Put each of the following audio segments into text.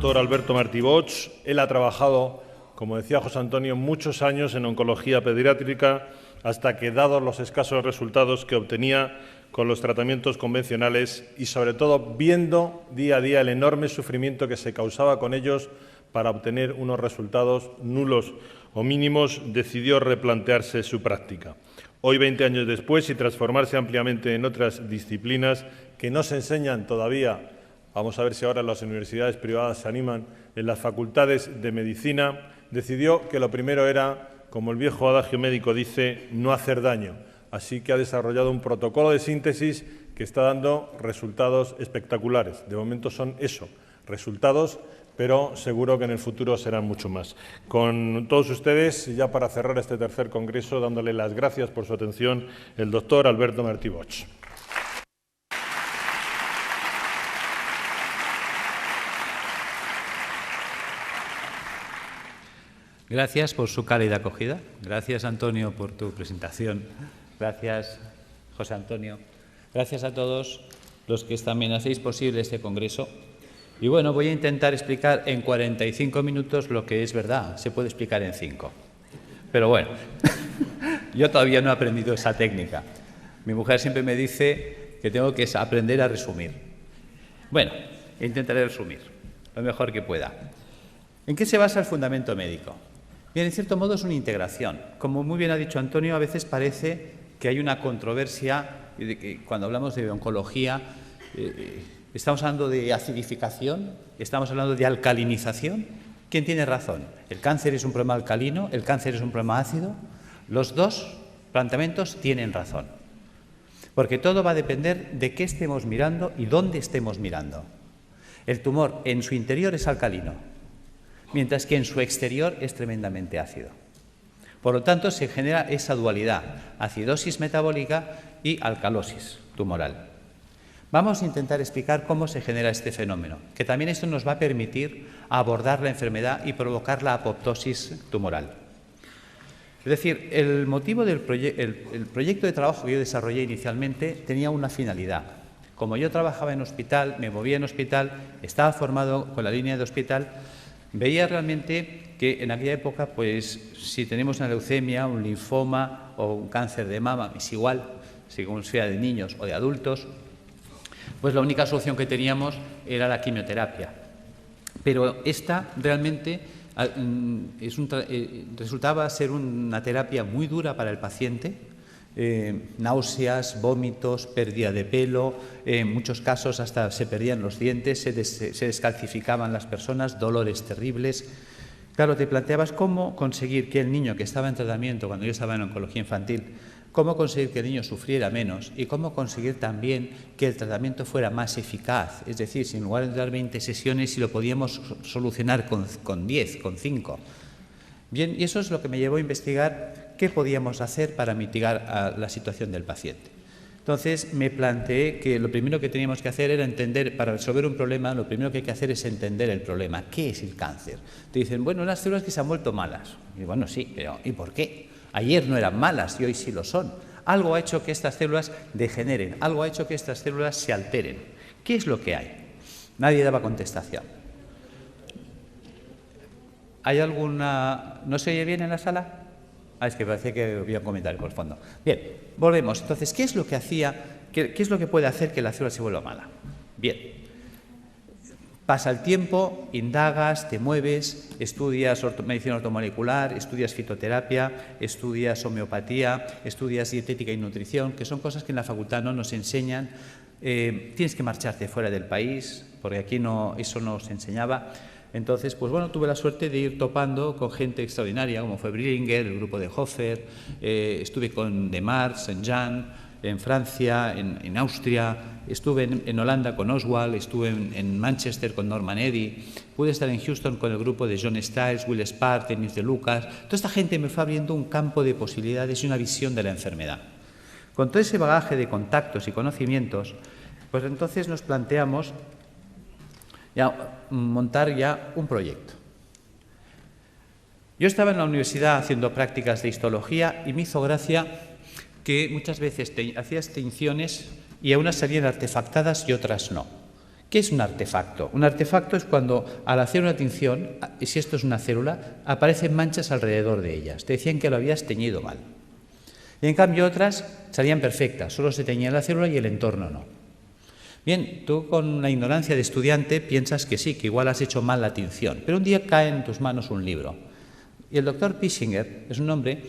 doctor Alberto Martí Bosch. Él ha trabajado, como decía José Antonio, muchos años en oncología pediátrica hasta que, dados los escasos resultados que obtenía con los tratamientos convencionales y, sobre todo, viendo día a día el enorme sufrimiento que se causaba con ellos para obtener unos resultados nulos o mínimos, decidió replantearse su práctica. Hoy, 20 años después, y transformarse ampliamente en otras disciplinas que no se enseñan todavía, vamos a ver si ahora las universidades privadas se animan, en las facultades de medicina, decidió que lo primero era, como el viejo adagio médico dice, no hacer daño. Así que ha desarrollado un protocolo de síntesis que está dando resultados espectaculares. De momento son eso, resultados, pero seguro que en el futuro serán mucho más. Con todos ustedes, ya para cerrar este tercer congreso, dándole las gracias por su atención, el doctor Alberto Martí Bosch. Gracias por su cálida acogida. Gracias, Antonio, por tu presentación. Gracias, José Antonio. Gracias a todos los que también hacéis posible este congreso. Y bueno, voy a intentar explicar en 45 minutos lo que es verdad. Se puede explicar en 5. Pero bueno, yo todavía no he aprendido esa técnica. Mi mujer siempre me dice que tengo que aprender a resumir. Bueno, intentaré resumir lo mejor que pueda. ¿En qué se basa el fundamento médico? Bien, en cierto modo es una integración. Como muy bien ha dicho Antonio, a veces parece que hay una controversia de que cuando hablamos de oncología estamos hablando de acidificación, estamos hablando de alcalinización. ¿Quién tiene razón? ¿El cáncer es un problema alcalino? ¿El cáncer es un problema ácido? Los dos planteamientos tienen razón, porque todo va a depender de qué estemos mirando y dónde estemos mirando. El tumor en su interior es alcalino, mientras que en su exterior es tremendamente ácido. Por lo tanto, se genera esa dualidad, acidosis metabólica y alcalosis tumoral. Vamos a intentar explicar cómo se genera este fenómeno, que también esto nos va a permitir abordar la enfermedad y provocar la apoptosis tumoral. Es decir, el motivo del proyecto de trabajo que yo desarrollé inicialmente tenía una finalidad. Como yo trabajaba en hospital, me movía en hospital, estaba formado con la línea de hospital, veía realmente que en aquella época, pues, si tenemos una leucemia, un linfoma o un cáncer de mama, es igual, según sea de niños o de adultos, pues la única solución que teníamos era la quimioterapia. Pero esta realmente resultaba ser una terapia muy dura para el paciente, náuseas, vómitos, pérdida de pelo, en muchos casos hasta se perdían los dientes, se descalcificaban las personas, dolores terribles. Claro, te planteabas cómo conseguir que el niño que estaba en tratamiento, cuando yo estaba en oncología infantil, cómo conseguir que el niño sufriera menos y cómo conseguir también que el tratamiento fuera más eficaz. Es decir, si en lugar de dar 20 sesiones, si lo podíamos solucionar con 10, con 5. Bien, y eso es lo que me llevó a investigar qué podíamos hacer para mitigar la situación del paciente. Entonces, me planteé que lo primero que teníamos que hacer era entender, para resolver un problema, lo primero que hay que hacer es entender el problema. ¿Qué es el cáncer? Te dicen, bueno, unas células que se han vuelto malas. Y bueno, sí, pero ¿y por qué? Ayer no eran malas y hoy sí lo son. Algo ha hecho que estas células degeneren, algo ha hecho que estas células se alteren. ¿Qué es lo que hay? Nadie daba contestación. ¿Hay alguna...? ¿No se oye bien en la sala? Ah, es que parece que había un comentario por el fondo. Bien, volvemos. Entonces, ¿qué es lo que qué es lo que puede hacer que la célula se vuelva mala? Bien. Pasa el tiempo, indagas, te mueves, estudias medicina ortomolecular, estudias fitoterapia, estudias homeopatía, estudias dietética y nutrición, que son cosas que en la facultad no nos enseñan. Tienes que marcharte fuera del país, porque aquí eso no se enseñaba. Entonces, pues bueno, tuve la suerte de ir topando con gente extraordinaria, como fue Brillinger, el grupo de Hofer, estuve con Demar, Saint-Jean, en Francia, en Austria, estuve en Holanda con Oswald, estuve en Manchester con Norman Eddy, pude estar en Houston con el grupo de John Stiles, Will Spark, Denis de Lucas. Toda esta gente me fue abriendo un campo de posibilidades y una visión de la enfermedad. Con todo ese bagaje de contactos y conocimientos, pues entonces nos planteamos montar ya un proyecto. Yo estaba en la universidad haciendo prácticas de histología y me hizo gracia que muchas veces hacías tinciones y a unas salían artefactadas y otras no. ¿Qué es un artefacto? Un artefacto es cuando al hacer una tinción, si esto es una célula, aparecen manchas alrededor de ellas. Te decían que lo habías teñido mal. Y en cambio otras salían perfectas, solo se teñía la célula y el entorno no. Bien, tú con la ignorancia de estudiante piensas que sí, que igual has hecho mal la tinción, pero un día cae en tus manos un libro. Y el doctor Pischinger es un hombre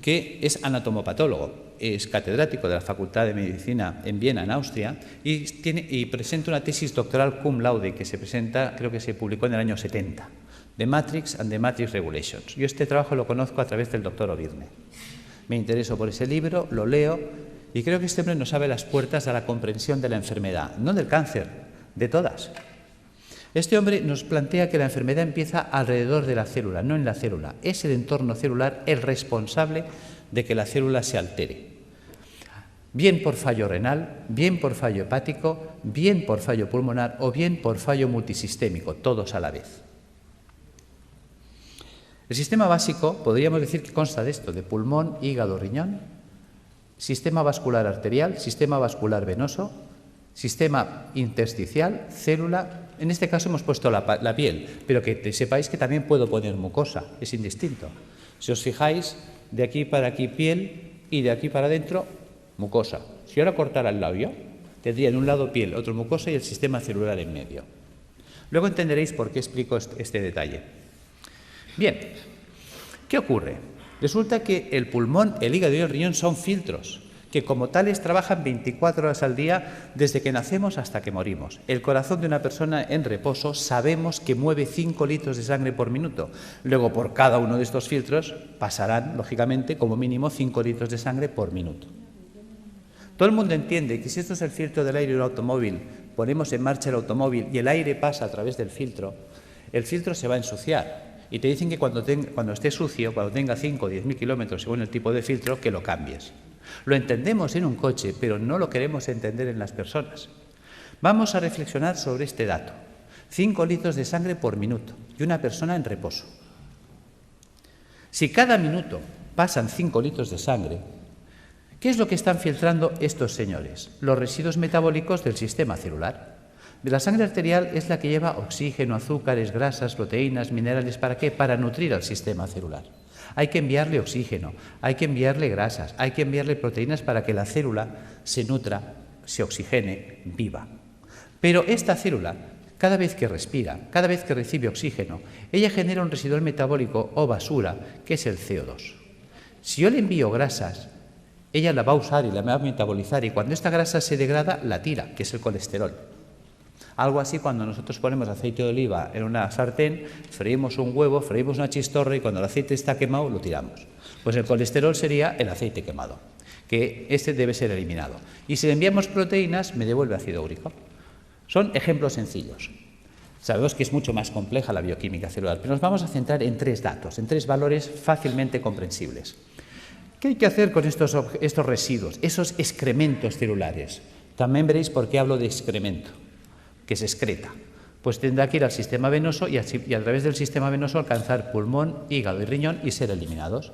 que es anatomopatólogo, es catedrático de la Facultad de Medicina en Viena, en Austria, y presenta una tesis doctoral cum laude que se presenta, creo que se publicó en el año 70, The Matrix and the Matrix Regulations. Yo este trabajo lo conozco a través del doctor Ovirne. Me intereso por ese libro, lo leo, y creo que este hombre nos abre las puertas a la comprensión de la enfermedad, no del cáncer, de todas. Este hombre nos plantea que la enfermedad empieza alrededor de la célula, no en la célula. Es el entorno celular el responsable de que la célula se altere. Bien por fallo renal, bien por fallo hepático, bien por fallo pulmonar o bien por fallo multisistémico, todos a la vez. El sistema básico, podríamos decir que consta de esto, de pulmón, hígado, riñón, sistema vascular arterial, sistema vascular venoso, sistema intersticial, célula. En este caso hemos puesto la piel, pero que sepáis que también puedo poner mucosa, es indistinto. Si os fijáis, de aquí para aquí piel y de aquí para adentro mucosa. Si ahora cortara el labio, tendría en un lado piel, otro mucosa y el sistema celular en medio. Luego entenderéis por qué explico este detalle. Bien, ¿qué ocurre? Resulta que el pulmón, el hígado y el riñón son filtros que como tales trabajan 24 horas al día desde que nacemos hasta que morimos. El corazón de una persona en reposo sabemos que mueve 5 litros de sangre por minuto. Luego, por cada uno de estos filtros pasarán, lógicamente, como mínimo 5 litros de sangre por minuto. Todo el mundo entiende que si esto es el filtro del aire de un automóvil, ponemos en marcha el automóvil y el aire pasa a través del filtro, el filtro se va a ensuciar. Y te dicen que cuando esté sucio, cuando tenga 5 o 10.000 kilómetros según el tipo de filtro, que lo cambies. Lo entendemos en un coche, pero no lo queremos entender en las personas. Vamos a reflexionar sobre este dato. 5 litros de sangre por minuto y una persona en reposo. Si cada minuto pasan 5 litros de sangre, ¿qué es lo que están filtrando estos señores? Los residuos metabólicos del sistema celular. De la sangre arterial es la que lleva oxígeno, azúcares, grasas, proteínas, minerales. ¿Para qué? Para nutrir al sistema celular. Hay que enviarle oxígeno, hay que enviarle grasas, hay que enviarle proteínas para que la célula se nutra, se oxigene, viva. Pero esta célula, cada vez que respira, cada vez que recibe oxígeno, ella genera un residual metabólico o basura, que es el CO2. Si yo le envío grasas, ella la va a usar y la va a metabolizar, y cuando esta grasa se degrada, la tira, que es el colesterol. Algo así cuando nosotros ponemos aceite de oliva en una sartén, freímos un huevo, freímos una chistorra y cuando el aceite está quemado lo tiramos. Pues el colesterol sería el aceite quemado, que este debe ser eliminado. Y si le enviamos proteínas, me devuelve ácido úrico. Son ejemplos sencillos. Sabemos que es mucho más compleja la bioquímica celular, pero nos vamos a centrar en 3 datos, en 3 valores fácilmente comprensibles. ¿Qué hay que hacer con estos residuos, esos excrementos celulares? También veréis por qué hablo de excremento, que se excreta. Pues tendrá que ir al sistema venoso y a través del sistema venoso alcanzar pulmón, hígado y riñón y ser eliminados.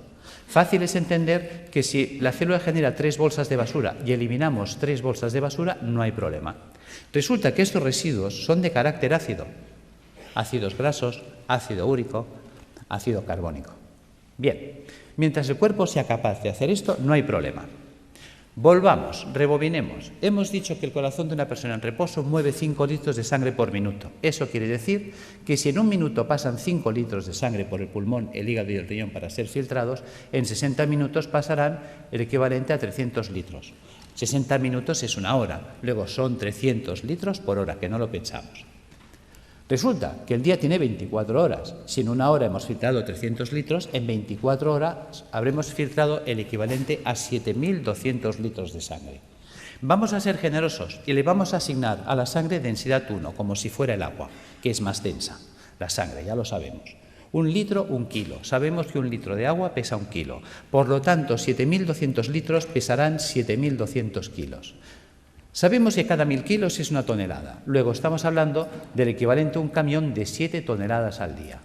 Fácil es entender que si la célula genera 3 bolsas de basura y eliminamos 3 bolsas de basura, no hay problema. Resulta que estos residuos son de carácter ácido. Ácidos grasos, ácido úrico, ácido carbónico. Bien, mientras el cuerpo sea capaz de hacer esto, no hay problema. Volvamos, rebobinemos. Hemos dicho que el corazón de una persona en reposo mueve 5 litros de sangre por minuto. Eso quiere decir que si en un minuto pasan 5 litros de sangre por el pulmón, el hígado y el riñón para ser filtrados, en 60 minutos pasarán el equivalente a 300 litros. 60 minutos es una hora, luego son 300 litros por hora, que no lo pensamos. Resulta que el día tiene 24 horas. Si en una hora hemos filtrado 300 litros, en 24 horas habremos filtrado el equivalente a 7.200 litros de sangre. Vamos a ser generosos y le vamos a asignar a la sangre densidad 1, como si fuera el agua, que es más densa. La sangre, ya lo sabemos. 1 litro, 1 kilo. Sabemos que 1 litro de agua pesa 1 kilo. Por lo tanto, 7.200 litros pesarán 7.200 kilos. Sabemos que cada 1.000 kilos es una tonelada. Luego estamos hablando del equivalente a un camión de 7 toneladas al día.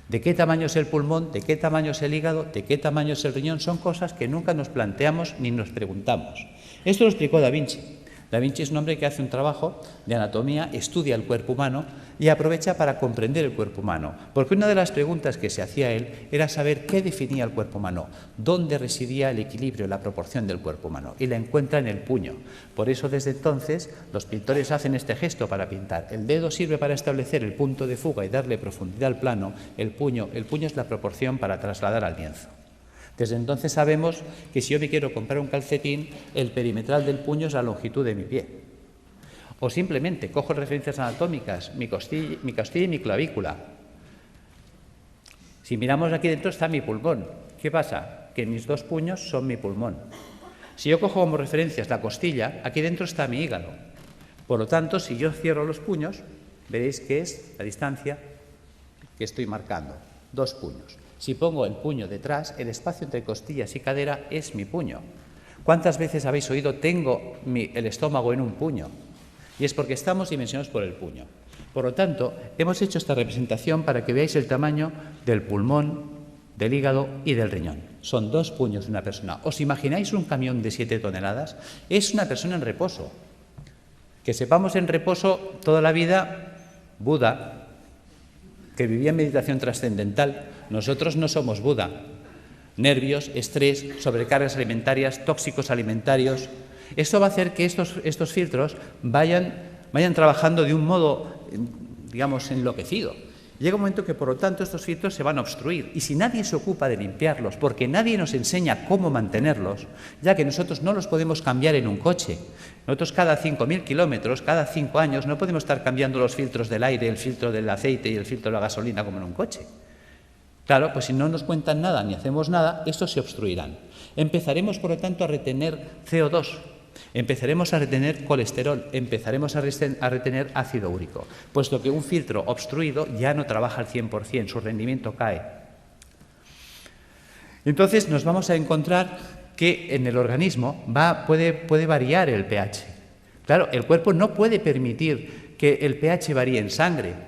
¿De qué tamaño es el pulmón? ¿De qué tamaño es el hígado? ¿De qué tamaño es el riñón? Son cosas que nunca nos planteamos ni nos preguntamos. Esto lo explicó Da Vinci. Da Vinci es un hombre que hace un trabajo de anatomía, estudia el cuerpo humano y aprovecha para comprender el cuerpo humano. Porque una de las preguntas que se hacía él era saber qué definía el cuerpo humano, dónde residía el equilibrio, la proporción del cuerpo humano. Y la encuentra en el puño. Por eso, desde entonces, los pintores hacen este gesto para pintar. El dedo sirve para establecer el punto de fuga y darle profundidad al plano. El puño es la proporción para trasladar al lienzo. Desde entonces sabemos que si yo me quiero comprar un calcetín, el perimetral del puño es la longitud de mi pie. O simplemente cojo referencias anatómicas, mi costilla y mi clavícula. Si miramos aquí dentro está mi pulmón. ¿Qué pasa? Que mis dos puños son mi pulmón. Si yo cojo como referencias la costilla, aquí dentro está mi hígado. Por lo tanto, si yo cierro los puños, veréis que es la distancia que estoy marcando, 2 puños. Si pongo el puño detrás, el espacio entre costillas y cadera es mi puño. ¿Cuántas veces habéis oído tengo el estómago en un puño? Y es porque estamos dimensionados por el puño. Por lo tanto, hemos hecho esta representación para que veáis el tamaño del pulmón, del hígado y del riñón. Son 2 puños de una persona. ¿Os imagináis un camión de 7 toneladas? Es una persona en reposo. Que sepamos en reposo toda la vida, Buda, que vivía en meditación trascendental. Nosotros no somos Buda. Nervios, estrés, sobrecargas alimentarias, tóxicos alimentarios. Esto va a hacer que estos filtros vayan trabajando de un modo, digamos, enloquecido. Llega un momento que, por lo tanto, estos filtros se van a obstruir. Y si nadie se ocupa de limpiarlos, porque nadie nos enseña cómo mantenerlos, ya que nosotros no los podemos cambiar en un coche. Nosotros cada 5.000 kilómetros, cada 5 años, no podemos estar cambiando los filtros del aire, el filtro del aceite y el filtro de la gasolina como en un coche. Claro, pues si no nos cuentan nada ni hacemos nada, estos se obstruirán. Empezaremos, por lo tanto, a retener CO2, empezaremos a retener colesterol, empezaremos a retener ácido úrico, puesto que un filtro obstruido ya no trabaja al 100%, su rendimiento cae. Entonces nos vamos a encontrar que en el organismo puede variar el pH. Claro, el cuerpo no puede permitir que el pH varíe en sangre.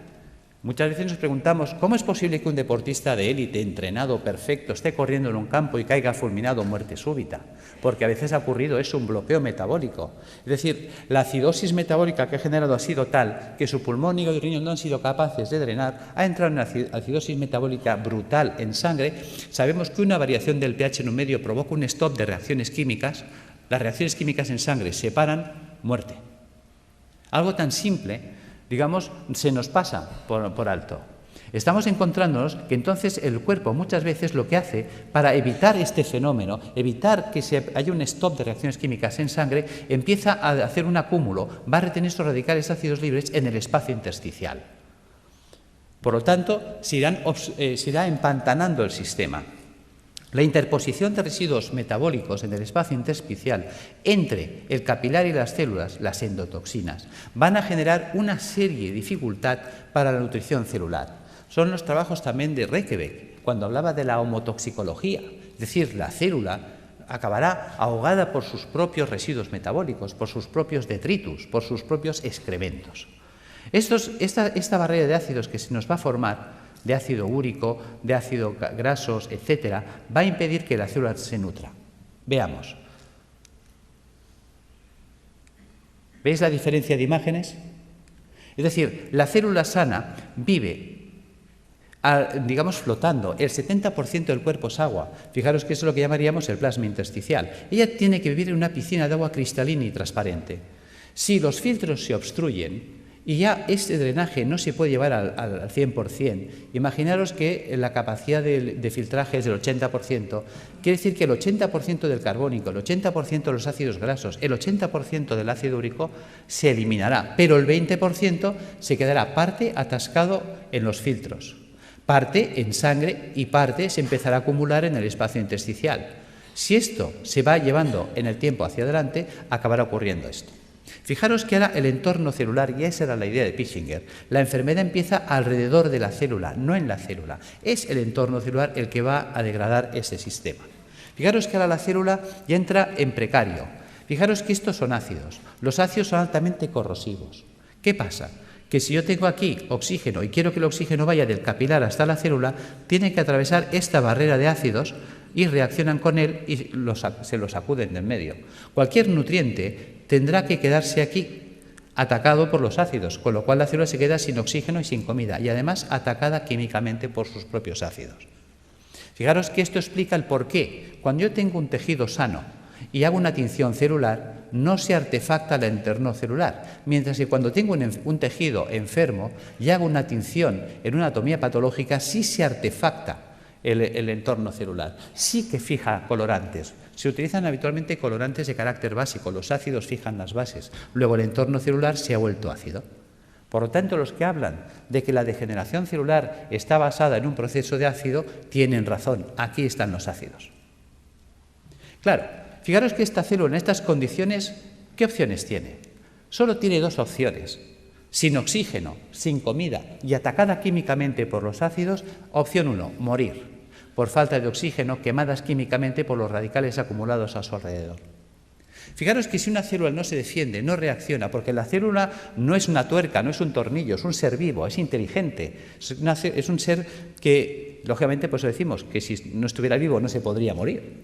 Muchas veces nos preguntamos, ¿cómo es posible que un deportista de élite, entrenado, perfecto, esté corriendo en un campo y caiga fulminado o muerte súbita? Porque a veces ha ocurrido eso, un bloqueo metabólico. Es decir, la acidosis metabólica que ha generado ha sido tal que su pulmón, hígado y riñón no han sido capaces de drenar, ha entrado en una acidosis metabólica brutal en sangre. Sabemos que una variación del pH en un medio provoca un stop de reacciones químicas. Las reacciones químicas en sangre se paran, muerte. Algo tan simple, digamos, se nos pasa por alto. Estamos encontrándonos que entonces el cuerpo muchas veces lo que hace para evitar este fenómeno, evitar que haya un stop de reacciones químicas en sangre, empieza a hacer un acúmulo, va a retener estos radicales ácidos libres en el espacio intersticial. Por lo tanto, se irá empantanando el sistema. La interposición de residuos metabólicos en el espacio intersticial entre el capilar y las células, las endotoxinas, van a generar una serie de dificultad para la nutrición celular. Son los trabajos también de Reykjavik, cuando hablaba de la homotoxicología, es decir, la célula acabará ahogada por sus propios residuos metabólicos, por sus propios detritus, por sus propios excrementos. Esta barrera de ácidos que se nos va a formar, de ácido úrico, de ácidos grasos, etcétera, va a impedir que la célula se nutra. Veamos. ¿Veis la diferencia de imágenes? Es decir, la célula sana vive, digamos, flotando. El 70% del cuerpo es agua. Fijaros que eso es lo que llamaríamos el plasma intersticial. Ella tiene que vivir en una piscina de agua cristalina y transparente. Si los filtros se obstruyen, y ya este drenaje no se puede llevar al 100%. Imaginaros que la capacidad de filtraje es del 80%. Quiere decir que el 80% del carbónico, el 80% de los ácidos grasos, el 80% del ácido úrico se eliminará, pero el 20% se quedará parte atascado en los filtros, parte en sangre y parte se empezará a acumular en el espacio intersticial. Si esto se va llevando en el tiempo hacia adelante, acabará ocurriendo esto. Fijaros que ahora el entorno celular, y esa era la idea de Pischinger, la enfermedad empieza alrededor de la célula, no en la célula. Es el entorno celular el que va a degradar ese sistema. Fijaros que ahora la célula ya entra en precario. Fijaros que estos son ácidos. Los ácidos son altamente corrosivos. ¿Qué pasa? Que si yo tengo aquí oxígeno y quiero que el oxígeno vaya del capilar hasta la célula, tiene que atravesar esta barrera de ácidos y reaccionan con él y se lo sacuden del medio. Cualquier nutriente tendrá que quedarse aquí, atacado por los ácidos, con lo cual la célula se queda sin oxígeno y sin comida, y además atacada químicamente por sus propios ácidos. Fijaros que esto explica el por qué. Cuando yo tengo un tejido sano y hago una tinción celular, no se artefacta el entorno celular, mientras que cuando tengo un tejido enfermo y hago una tinción en una anatomía patológica, sí se artefacta el entorno celular, sí que fija colorantes. Se utilizan habitualmente colorantes de carácter básico, los ácidos fijan las bases, luego el entorno celular se ha vuelto ácido. Por lo tanto, los que hablan de que la degeneración celular está basada en un proceso de ácido, tienen razón, aquí están los ácidos. Claro, fijaros que esta célula en estas condiciones, ¿qué opciones tiene? Solo tiene dos opciones. Sin oxígeno, sin comida y atacada químicamente por los ácidos, opción 1, morir por falta de oxígeno, quemadas químicamente por los radicales acumulados a su alrededor. Fijaros que si una célula no se defiende, no reacciona, porque la célula no es una tuerca, no es un tornillo, es un ser vivo, es inteligente, es un ser que, lógicamente, pues decimos que si no estuviera vivo no se podría morir.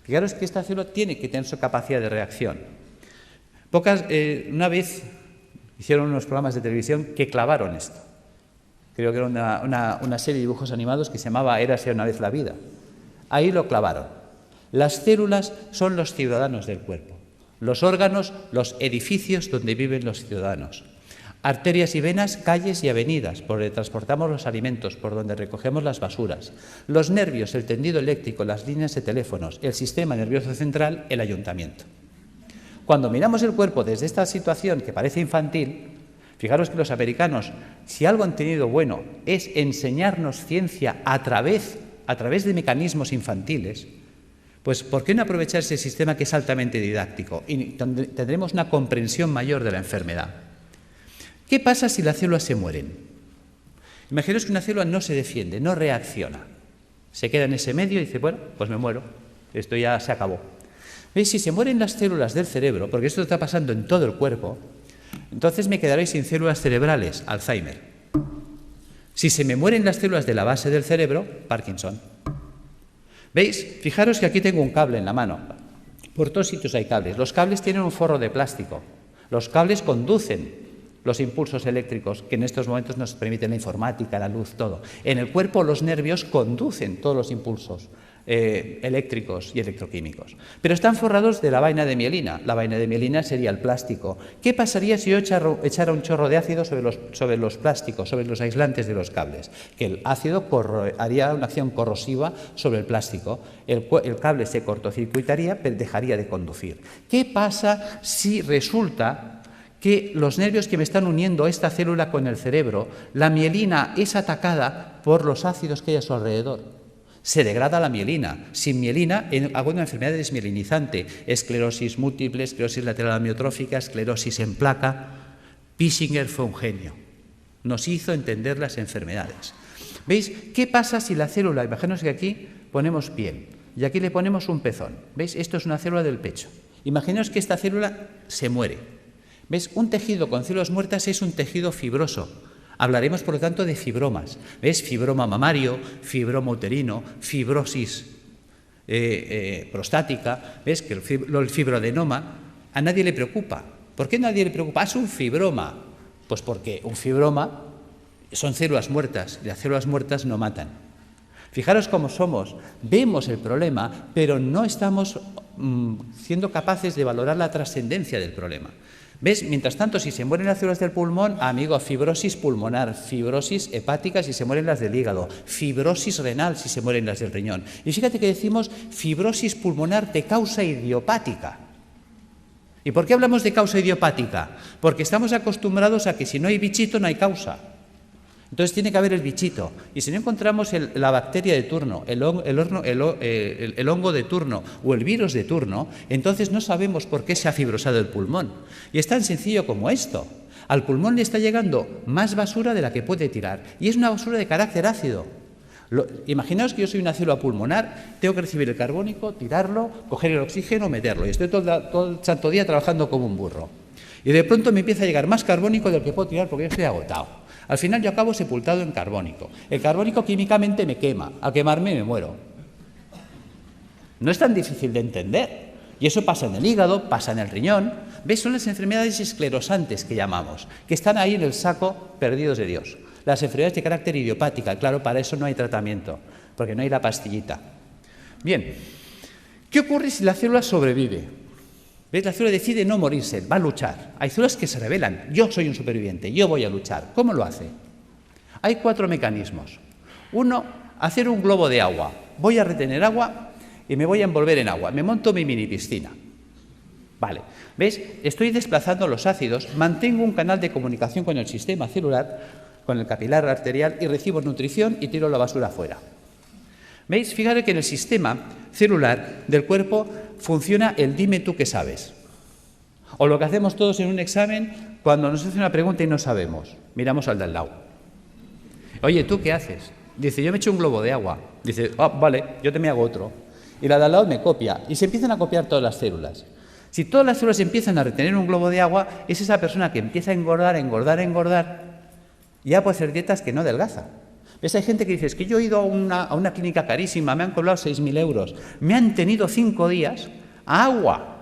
Fijaros que esta célula tiene que tener su capacidad de reacción. Una vez hicieron unos programas de televisión que clavaron esto. Creo que era una serie de dibujos animados que se llamaba Érase una vez la vida. Ahí lo clavaron. Las células son los ciudadanos del cuerpo. Los órganos, los edificios donde viven los ciudadanos. Arterias y venas, calles y avenidas, por donde transportamos los alimentos, por donde recogemos las basuras. Los nervios, el tendido eléctrico, las líneas de teléfonos, el sistema nervioso central, el ayuntamiento. Cuando miramos el cuerpo desde esta situación que parece infantil, fijaros que los americanos, si algo han tenido bueno, es enseñarnos ciencia a través de mecanismos infantiles, pues ¿por qué no aprovechar ese sistema que es altamente didáctico? Y tendremos una comprensión mayor de la enfermedad. ¿Qué pasa si las células se mueren? Imaginaos que una célula no se defiende, no reacciona. Se queda en ese medio y dice, bueno, pues me muero, esto ya se acabó. ¿Veis? Si se mueren las células del cerebro, porque esto está pasando en todo el cuerpo, entonces me quedaré sin células cerebrales, Alzheimer. Si se me mueren las células de la base del cerebro, Parkinson. ¿Veis? Fijaros que aquí tengo un cable en la mano. Por todos sitios hay cables. Los cables tienen un forro de plástico. Los cables conducen los impulsos eléctricos que en estos momentos nos permiten la informática, la luz, todo. En el cuerpo los nervios conducen todos los impulsos eléctricos y electroquímicos. Pero están forrados de la vaina de mielina. La vaina de mielina sería el plástico. ¿Qué pasaría si yo echara un chorro de ácido sobre los plásticos, sobre los aislantes de los cables? Que el ácido haría una acción corrosiva sobre el plástico. El cable se cortocircuitaría, pero dejaría de conducir. ¿Qué pasa si resulta que los nervios que me están uniendo esta célula con el cerebro, la mielina es atacada por los ácidos que hay a su alrededor? Se degrada la mielina. Sin mielina hago una enfermedad desmielinizante, esclerosis múltiple, esclerosis lateral amiotrófica, esclerosis en placa. Pissinger fue un genio. Nos hizo entender las enfermedades. ¿Veis? ¿Qué pasa si la célula, imaginaos que aquí ponemos piel y aquí le ponemos un pezón? ¿Veis? Esto es una célula del pecho. Imaginaos que esta célula se muere. ¿Veis? Un tejido con células muertas es un tejido fibroso. Hablaremos, por lo tanto, de fibromas. ¿Ves? Fibroma mamario, fibroma uterino, fibrosis prostática. ¿Ves? Que el fibroadenoma a nadie le preocupa. ¿Por qué a nadie le preocupa? ¿Es un fibroma? Pues porque un fibroma son células muertas y las células muertas no matan. Fijaros cómo somos. Vemos el problema, pero no estamos siendo capaces de valorar la trascendencia del problema. ¿Ves? Mientras tanto, si se mueren las células del pulmón, amigo, fibrosis pulmonar, fibrosis hepática si se mueren las del hígado, fibrosis renal si se mueren las del riñón. Y fíjate que decimos fibrosis pulmonar de causa idiopática. ¿Y por qué hablamos de causa idiopática? Porque estamos acostumbrados a que si no hay bichito no hay causa. Entonces tiene que haber el bichito. Y si no encontramos la bacteria de turno, el hongo de turno o el virus de turno, entonces no sabemos por qué se ha fibrosado el pulmón. Y es tan sencillo como esto. Al pulmón le está llegando más basura de la que puede tirar. Y es una basura de carácter ácido. Imaginaos que yo soy una célula pulmonar, tengo que recibir el carbónico, tirarlo, coger el oxígeno, meterlo. Y estoy todo el santo día trabajando como un burro. Y de pronto me empieza a llegar más carbónico del que puedo tirar porque yo estoy agotado. Al final yo acabo sepultado en carbónico. El carbónico químicamente me quema. Al quemarme me muero. No es tan difícil de entender. Y eso pasa en el hígado, pasa en el riñón. ¿Veis? Son las enfermedades esclerosantes que llamamos, que están ahí en el saco perdidos de Dios. Las enfermedades de carácter idiopática, claro, para eso no hay tratamiento, porque no hay la pastillita. Bien, ¿qué ocurre si la célula sobrevive? ¿Veis? La célula decide no morirse, va a luchar. Hay células que se rebelan. Yo soy un superviviente, yo voy a luchar. ¿Cómo lo hace? Hay 4 mecanismos. Uno, hacer un globo de agua. Voy a retener agua y me voy a envolver en agua. Me monto mi mini piscina. Vale. ¿Veis? Estoy desplazando los ácidos, mantengo un canal de comunicación con el sistema celular, con el capilar arterial, y recibo nutrición y tiro la basura fuera. ¿Veis? Fíjate que en el sistema celular del cuerpo funciona el dime tú qué sabes. O lo que hacemos todos en un examen cuando nos hace una pregunta y no sabemos. Miramos al de al lado. Oye, ¿tú qué haces? Dice, yo me echo un globo de agua. Dice, vale, yo te me hago otro. Y la de al lado me copia. Y se empiezan a copiar todas las células. Si todas las células empiezan a retener un globo de agua, es esa persona que empieza a engordar, ya puede hacer dietas que no adelgaza. ¿Ves? Hay gente que dice, es que yo he ido a una clínica carísima, me han cobrado 6.000 euros, me han tenido 5 días a agua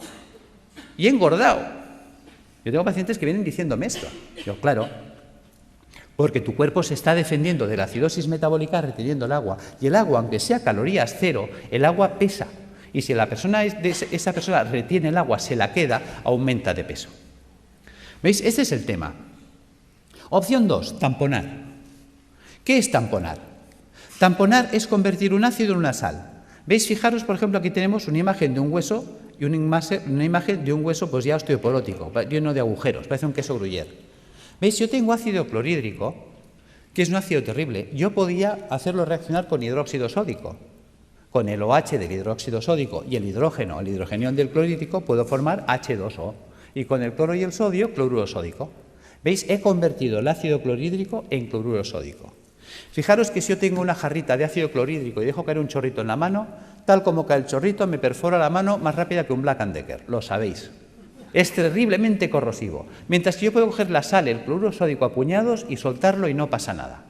y he engordado. Yo tengo pacientes que vienen diciéndome esto. Yo, claro, porque tu cuerpo se está defendiendo de la acidosis metabólica reteniendo el agua. Y el agua, aunque sea calorías cero, el agua pesa. Y si esa persona retiene el agua, se la queda, aumenta de peso. ¿Veis? Este es el tema. Opción 2, tamponar. ¿Qué es tamponar? Tamponar es convertir un ácido en una sal. ¿Veis? Fijaros, por ejemplo, aquí tenemos una imagen de un hueso y una imagen de un hueso pues ya osteoporótico, lleno de agujeros, parece un queso gruyère. ¿Veis? Yo tengo ácido clorhídrico, que es un ácido terrible. Yo podía hacerlo reaccionar con hidróxido sódico. Con el OH del hidróxido sódico y el hidrógeno, el hidrogenión del clorhídrico, puedo formar H2O. Y con el cloro y el sodio, cloruro sódico. ¿Veis? He convertido el ácido clorhídrico en cloruro sódico. Fijaros que si yo tengo una jarrita de ácido clorhídrico y dejo caer un chorrito en la mano, tal como cae el chorrito, me perfora la mano más rápida que un Black & Decker. Lo sabéis. Es terriblemente corrosivo. Mientras que yo puedo coger la sal, el cloruro sódico a puñados y soltarlo y no pasa nada.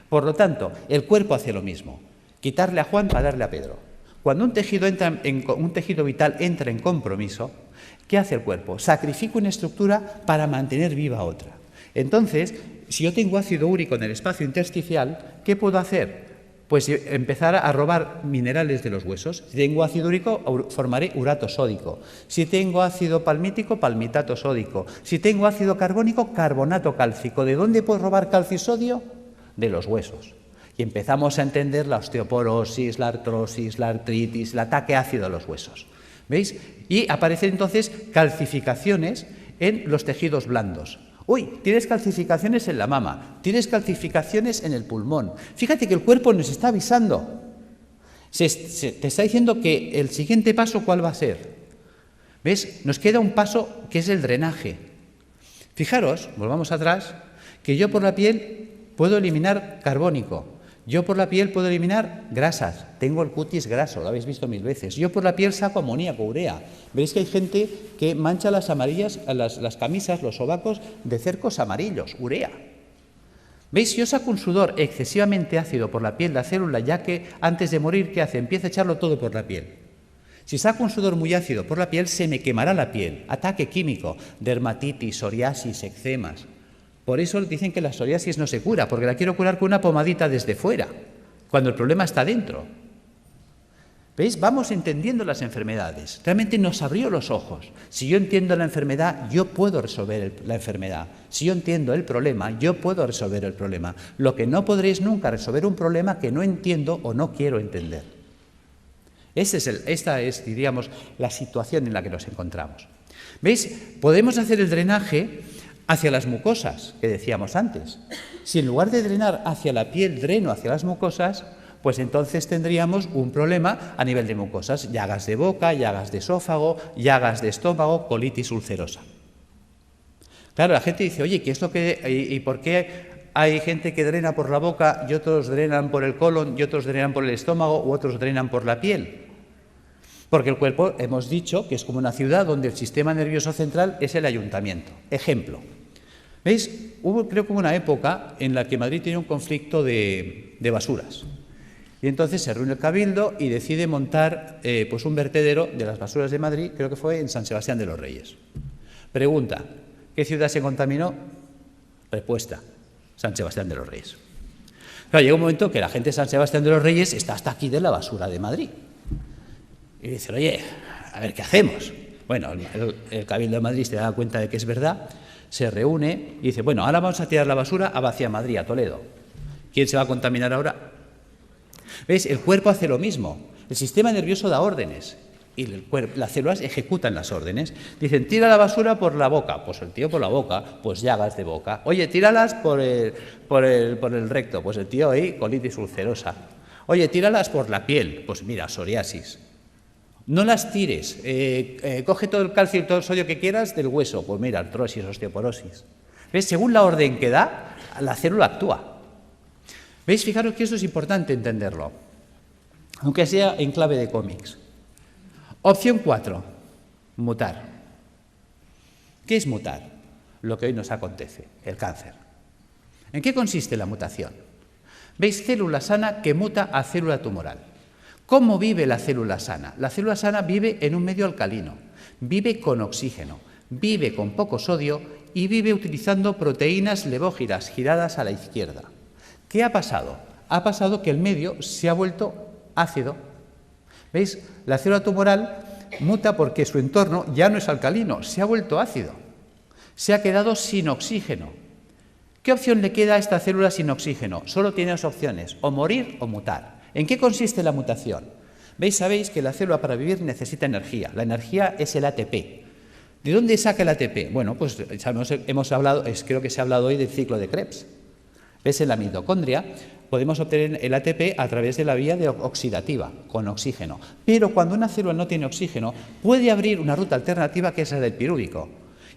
Por lo tanto, el cuerpo hace lo mismo. Quitarle a Juan para darle a Pedro. Cuando un tejido vital entra en compromiso, ¿qué hace el cuerpo? Sacrifica una estructura para mantener viva otra. Entonces, si yo tengo ácido úrico en el espacio intersticial, ¿qué puedo hacer? Pues empezar a robar minerales de los huesos. Si tengo ácido úrico, formaré urato sódico. Si tengo ácido palmítico, palmitato sódico. Si tengo ácido carbónico, carbonato cálcico. ¿De dónde puedo robar calcio y sodio? De los huesos. Y empezamos a entender la osteoporosis, la artrosis, la artritis, el ataque ácido a los huesos. ¿Veis? Y aparecen entonces calcificaciones en los tejidos blandos. Uy, tienes calcificaciones en la mama, tienes calcificaciones en el pulmón. Fíjate que el cuerpo nos está avisando. Te está diciendo que el siguiente paso, ¿cuál va a ser? ¿Ves? Nos queda un paso que es el drenaje. Fijaros, volvamos atrás, que yo por la piel puedo eliminar carbónico. Yo por la piel puedo eliminar grasas, tengo el cutis graso, lo habéis visto 1000 veces. Yo por la piel saco amoníaco, urea. Veréis que hay gente que mancha las camisas, los sobacos de cercos amarillos, urea. ¿Veis? Si yo saco un sudor excesivamente ácido por la piel de la célula, ya que antes de morir, ¿qué hace? Empieza a echarlo todo por la piel. Si saco un sudor muy ácido por la piel, se me quemará la piel. Ataque químico, dermatitis, psoriasis, eczemas. Por eso dicen que la psoriasis no se cura, porque la quiero curar con una pomadita desde fuera, cuando el problema está dentro. ¿Veis? Vamos entendiendo las enfermedades. Realmente nos abrió los ojos. Si yo entiendo la enfermedad, yo puedo resolver la enfermedad. Si yo entiendo el problema, yo puedo resolver el problema. Lo que no podré es nunca resolver un problema que no entiendo o no quiero entender. Esta es, diríamos, la situación en la que nos encontramos. ¿Veis? Podemos hacer el drenaje hacia las mucosas, que decíamos antes. Si en lugar de drenar hacia la piel, dreno hacia las mucosas, pues entonces tendríamos un problema a nivel de mucosas, llagas de boca, llagas de esófago, llagas de estómago, colitis ulcerosa. Claro, la gente dice, oye, ¿qué es lo que y por qué hay gente que drena por la boca y otros drenan por el colon y otros drenan por el estómago u otros drenan por la piel? Porque el cuerpo, hemos dicho, que es como una ciudad donde el sistema nervioso central es el ayuntamiento. Ejemplo. ¿Veis? Creo que hubo una época en la que Madrid tenía un conflicto de basuras. Y entonces se reúne el Cabildo y decide montar pues un vertedero de las basuras de Madrid, creo que fue en San Sebastián de los Reyes. Pregunta, ¿qué ciudad se contaminó? Respuesta, San Sebastián de los Reyes. Claro, llega un momento que la gente de San Sebastián de los Reyes está hasta aquí de la basura de Madrid. Y dicen, oye, a ver, ¿qué hacemos? Bueno, el Cabildo de Madrid se da cuenta de que es verdad, se reúne y dice, bueno, ahora vamos a tirar la basura hacia Madrid, a Toledo. ¿Quién se va a contaminar ahora? ¿Veis? El cuerpo hace lo mismo. El sistema nervioso da órdenes y las células ejecutan las órdenes. Dicen, tira la basura por la boca. Pues el tío por la boca, pues llagas de boca. Oye, tíralas por el recto. Pues el tío ahí, colitis ulcerosa. Oye, tíralas por la piel. Pues mira, psoriasis. No las tires. Coge todo el calcio y todo el sodio que quieras del hueso. Pues mira, artrosis, osteoporosis. ¿Ves? Según la orden que da, la célula actúa. ¿Veis? Fijaros que esto es importante entenderlo, aunque sea en clave de cómics. Opción 4, mutar. ¿Qué es mutar? Lo que hoy nos acontece, el cáncer. ¿En qué consiste la mutación? ¿Veis? Célula sana que muta a célula tumoral. ¿Cómo vive la célula sana? La célula sana vive en un medio alcalino, vive con oxígeno, vive con poco sodio y vive utilizando proteínas levógiras giradas a la izquierda. ¿Qué ha pasado? Ha pasado que el medio se ha vuelto ácido. ¿Veis? La célula tumoral muta porque su entorno ya no es alcalino, se ha vuelto ácido. Se ha quedado sin oxígeno. ¿Qué opción le queda a esta célula sin oxígeno? Solo tiene dos opciones, o morir o mutar. ¿En qué consiste la mutación? ¿Veis? Sabéis que la célula para vivir necesita energía. La energía es el ATP. ¿De dónde saca el ATP? Bueno, pues hemos hablado, creo que se ha hablado hoy del ciclo de Krebs. ¿Ves? En la mitocondria podemos obtener el ATP a través de la vía oxidativa, con oxígeno. Pero cuando una célula no tiene oxígeno, puede abrir una ruta alternativa que es la del pirúvico.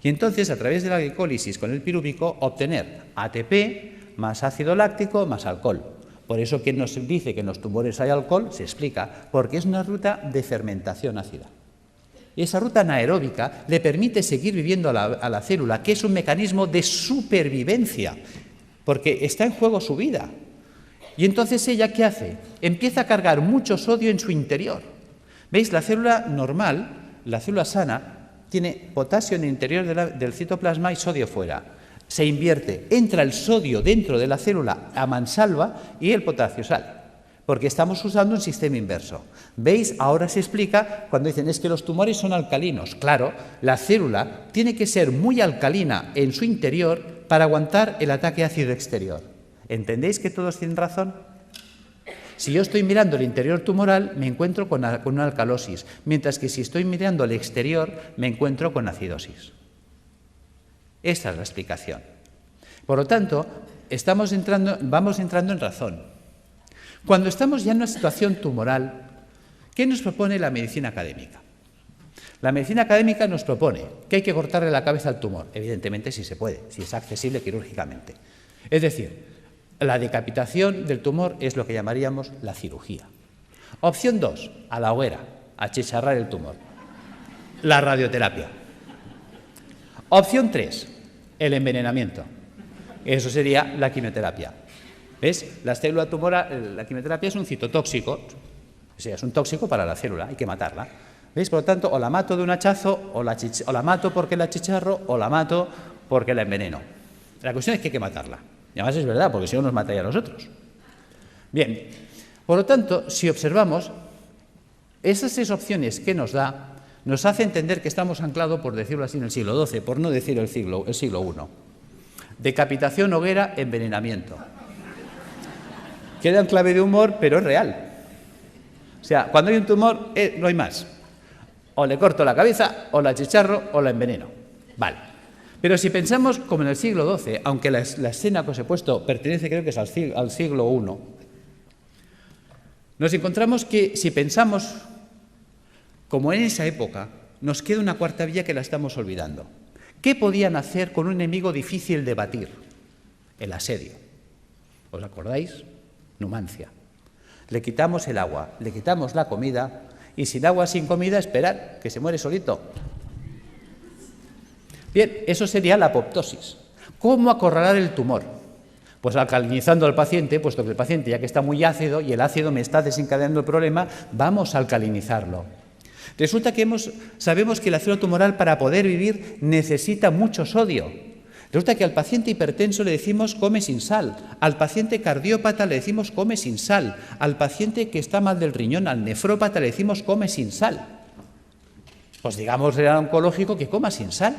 Y entonces, a través de la glicólisis con el pirúvico, obtener ATP más ácido láctico más alcohol. Por eso, quien nos dice que en los tumores hay alcohol, se explica, porque es una ruta de fermentación ácida. Y esa ruta anaeróbica le permite seguir viviendo a la célula, que es un mecanismo de supervivencia, porque está en juego su vida. Y entonces ella, ¿qué hace? Empieza a cargar mucho sodio en su interior. ¿Veis? La célula normal, la célula sana, tiene potasio en el interior del citoplasma y sodio fuera. Se invierte, entra el sodio dentro de la célula a mansalva y el potasio sale, porque estamos usando un sistema inverso. ¿Veis? Ahora se explica cuando dicen es que los tumores son alcalinos. Claro, la célula tiene que ser muy alcalina en su interior para aguantar el ataque ácido exterior. ¿Entendéis que todos tienen razón? Si yo estoy mirando el interior tumoral, me encuentro con una alcalosis, mientras que si estoy mirando el exterior, me encuentro con acidosis. Esta es la explicación. Por lo tanto, vamos entrando en razón. Cuando estamos ya en una situación tumoral, ¿qué nos propone la medicina académica? La medicina académica nos propone que hay que cortarle la cabeza al tumor, evidentemente si se puede, si es accesible quirúrgicamente. Es decir, la decapitación del tumor es lo que llamaríamos la cirugía. Opción 2, a la hoguera, achicharrar el tumor. La radioterapia. Opción 3, el envenenamiento. Eso sería la quimioterapia. ¿Ves? La célula tumoral, la quimioterapia es un citotóxico, o sea, es un tóxico para la célula, hay que matarla. ¿Veis? Por lo tanto, o la mato de un hachazo, o la mato porque la achicharro, o la mato porque la enveneno. La cuestión es que hay que matarla. Y además es verdad, porque si no nos mataría a nosotros. Bien, por lo tanto, si observamos, esas 6 opciones que nos da, nos hace entender que estamos anclados, por decirlo así, en el siglo XII, por no decir el siglo I. Decapitación, hoguera, envenenamiento. Queda en clave de humor, pero es real. O sea, cuando hay un tumor, no hay más. O le corto la cabeza, o la achicharro, o la enveneno. Vale. Pero si pensamos como en el siglo XII, aunque la escena que os he puesto pertenece, creo que es al siglo I, nos encontramos que si pensamos como en esa época, nos queda una cuarta vía que la estamos olvidando. ¿Qué podían hacer con un enemigo difícil de batir? El asedio. ¿Os acordáis? Numancia. Le quitamos el agua, le quitamos la comida, y sin agua, sin comida, esperar, que se muere solito. Bien, eso sería la apoptosis. ¿Cómo acorralar el tumor? Pues alcalinizando al paciente, puesto que el paciente ya que está muy ácido y el ácido me está desencadenando el problema, vamos a alcalinizarlo. Resulta que sabemos que la célula tumoral para poder vivir necesita mucho sodio. Resulta que al paciente hipertenso le decimos come sin sal, al paciente cardiópata le decimos come sin sal, al paciente que está mal del riñón, al nefrópata le decimos come sin sal. Pues digamos al oncológico que coma sin sal,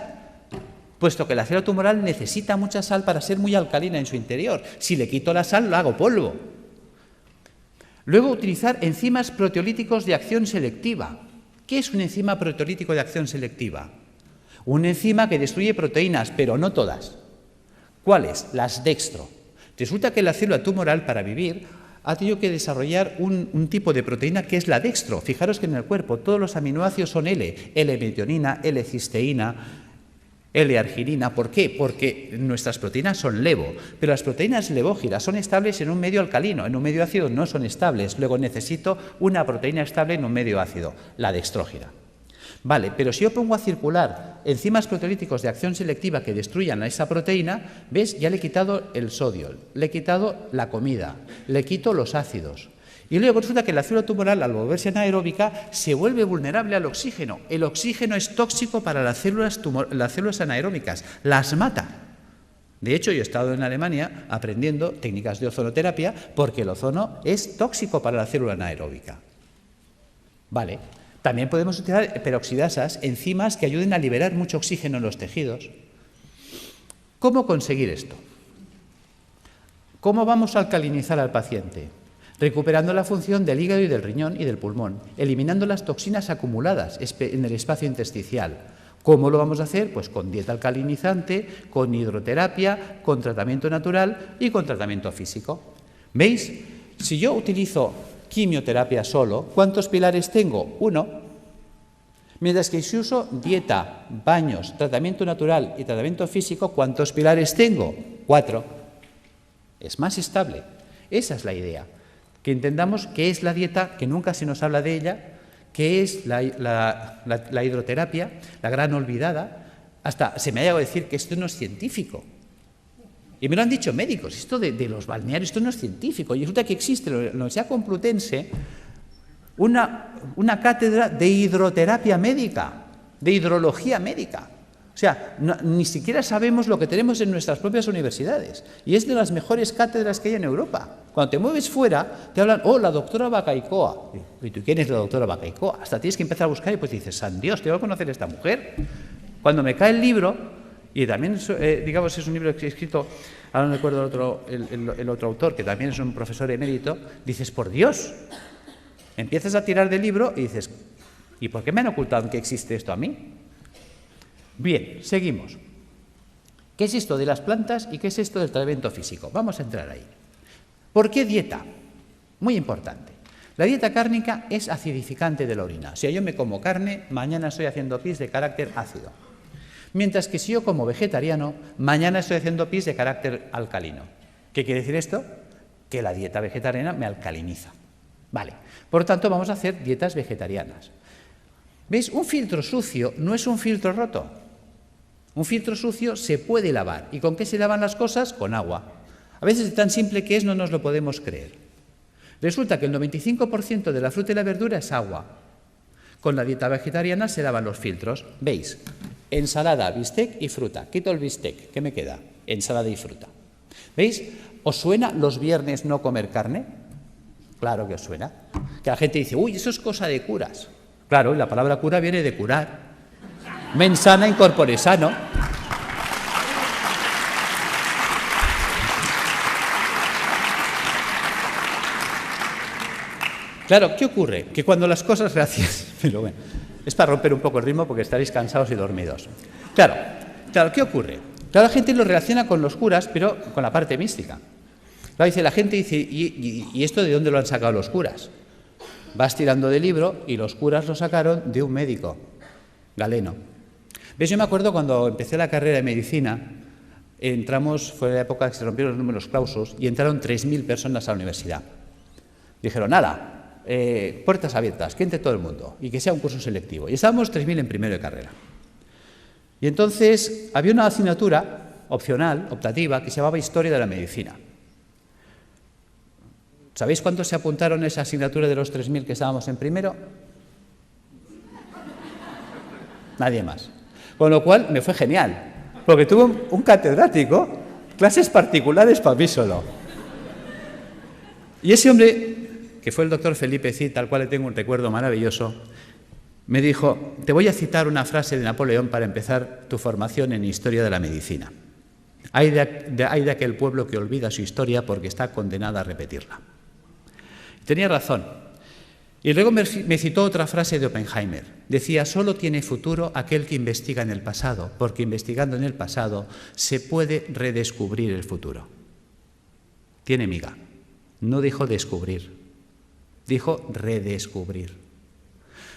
puesto que la célula tumoral necesita mucha sal para ser muy alcalina en su interior. Si le quito la sal, lo hago polvo. Luego, utilizar enzimas proteolíticos de acción selectiva. ¿Qué es un enzima proteolítico de acción selectiva? Una enzima que destruye proteínas, pero no todas. ¿Cuáles? Las dextro. Resulta que la célula tumoral, para vivir, ha tenido que desarrollar un tipo de proteína que es la dextro. Fijaros que en el cuerpo todos los aminoácidos son L-metionina, L-cisteína, L-arginina. ¿Por qué? Porque nuestras proteínas son levo, pero las proteínas levógiras son estables en un medio alcalino, en un medio ácido no son estables. Luego necesito una proteína estable en un medio ácido, la dextrógira. Vale, pero si yo pongo a circular enzimas proteolíticos de acción selectiva que destruyan a esa proteína, ¿ves? Ya le he quitado el sodio, le he quitado la comida, le quito los ácidos. Y luego resulta que la célula tumoral, al volverse anaeróbica, se vuelve vulnerable al oxígeno. El oxígeno es tóxico para las células anaeróbicas, las mata. De hecho, yo he estado en Alemania aprendiendo técnicas de ozonoterapia porque el ozono es tóxico para la célula anaeróbica. Vale. También podemos utilizar peroxidasas, enzimas que ayuden a liberar mucho oxígeno en los tejidos. ¿Cómo conseguir esto? ¿Cómo vamos a alcalinizar al paciente? Recuperando la función del hígado y del riñón y del pulmón, eliminando las toxinas acumuladas en el espacio intersticial. ¿Cómo lo vamos a hacer? Pues con dieta alcalinizante, con hidroterapia, con tratamiento natural y con tratamiento físico. ¿Veis? Si yo utilizo quimioterapia solo, ¿cuántos pilares tengo? 1. Mientras que si uso dieta, baños, tratamiento natural y tratamiento físico, ¿cuántos pilares tengo? 4. Es más estable. Esa es la idea. Que entendamos qué es la dieta, que nunca se nos habla de ella, qué es la hidroterapia, la gran olvidada. Hasta se me ha llegado a decir que esto no es científico. Y me lo han dicho médicos, esto de los balnearios, esto no es científico. Y resulta que existe en la Universidad Complutense una cátedra de hidroterapia médica, de hidrología médica. O sea, ni siquiera sabemos lo que tenemos en nuestras propias universidades. Y es de las mejores cátedras que hay en Europa. Cuando te mueves fuera, te hablan, oh, la doctora Bacaicoa. ¿Y tú quién es la doctora Bacaicoa? Hasta tienes que empezar a buscar y pues dices, san Dios, tengo que conocer a esta mujer. Cuando me cae el libro, y también, digamos, es un libro que he escrito, ahora no recuerdo el otro autor, que también es un profesor emérito, dices, por Dios, empiezas a tirar del libro y dices, ¿y por qué me han ocultado que existe esto a mí? Bien, seguimos. ¿Qué es esto de las plantas y qué es esto del tratamiento físico? Vamos a entrar ahí. ¿Por qué dieta? Muy importante. La dieta cárnica es acidificante de la orina. Si yo me como carne, mañana estoy haciendo pis de carácter ácido. Mientras que si yo como vegetariano, mañana estoy haciendo pis de carácter alcalino. ¿Qué quiere decir esto? Que la dieta vegetariana me alcaliniza. Vale. Por lo tanto, vamos a hacer dietas vegetarianas. ¿Veis? Un filtro sucio no es un filtro roto. Un filtro sucio se puede lavar. ¿Y con qué se lavan las cosas? Con agua. A veces es tan simple que no nos lo podemos creer. Resulta que el 95% de la fruta y la verdura es agua. Con la dieta vegetariana se lavan los filtros. ¿Veis? Ensalada, bistec y fruta. Quito el bistec. ¿Qué me queda? Ensalada y fruta. ¿Veis? ¿Os suena los viernes no comer carne? Claro que os suena. Que la gente dice, uy, eso es cosa de curas. Claro, y la palabra cura viene de curar. Mens sana in corpore sano. Claro, ¿qué ocurre? Que cuando las cosas gracias, pero bueno, es para romper un poco el ritmo porque estaréis cansados y dormidos. Claro, ¿qué ocurre? Claro, la gente lo relaciona con los curas, pero con la parte mística. Claro, la gente dice, ¿y esto de dónde lo han sacado los curas? Vas tirando del libro y los curas lo sacaron de un médico, Galeno. ¿Ves? Yo me acuerdo cuando empecé la carrera de medicina, fue la época que se rompieron los números clausus y entraron 3.000 personas a la universidad. Dijeron, nada. Puertas abiertas, que entre todo el mundo y que sea un curso selectivo. Y estábamos 3.000 en primero de carrera. Y entonces había una asignatura opcional, optativa, que se llamaba Historia de la Medicina. ¿Sabéis cuántos se apuntaron a esa asignatura de los 3.000 que estábamos en primero? Nadie más. Con lo cual me fue genial, porque tuve un catedrático, clases particulares para mí solo. Y ese hombre, que fue el doctor Felipe Cid, al cual le tengo un recuerdo maravilloso, me dijo: te voy a citar una frase de Napoleón para empezar tu formación en historia de la medicina. Hay de aquel pueblo que olvida su historia porque está condenado a repetirla. Tenía razón. Y luego me citó otra frase de Oppenheimer. Decía: solo tiene futuro aquel que investiga en el pasado, porque investigando en el pasado se puede redescubrir el futuro. Tiene miga. No dijo descubrir, dijo redescubrir.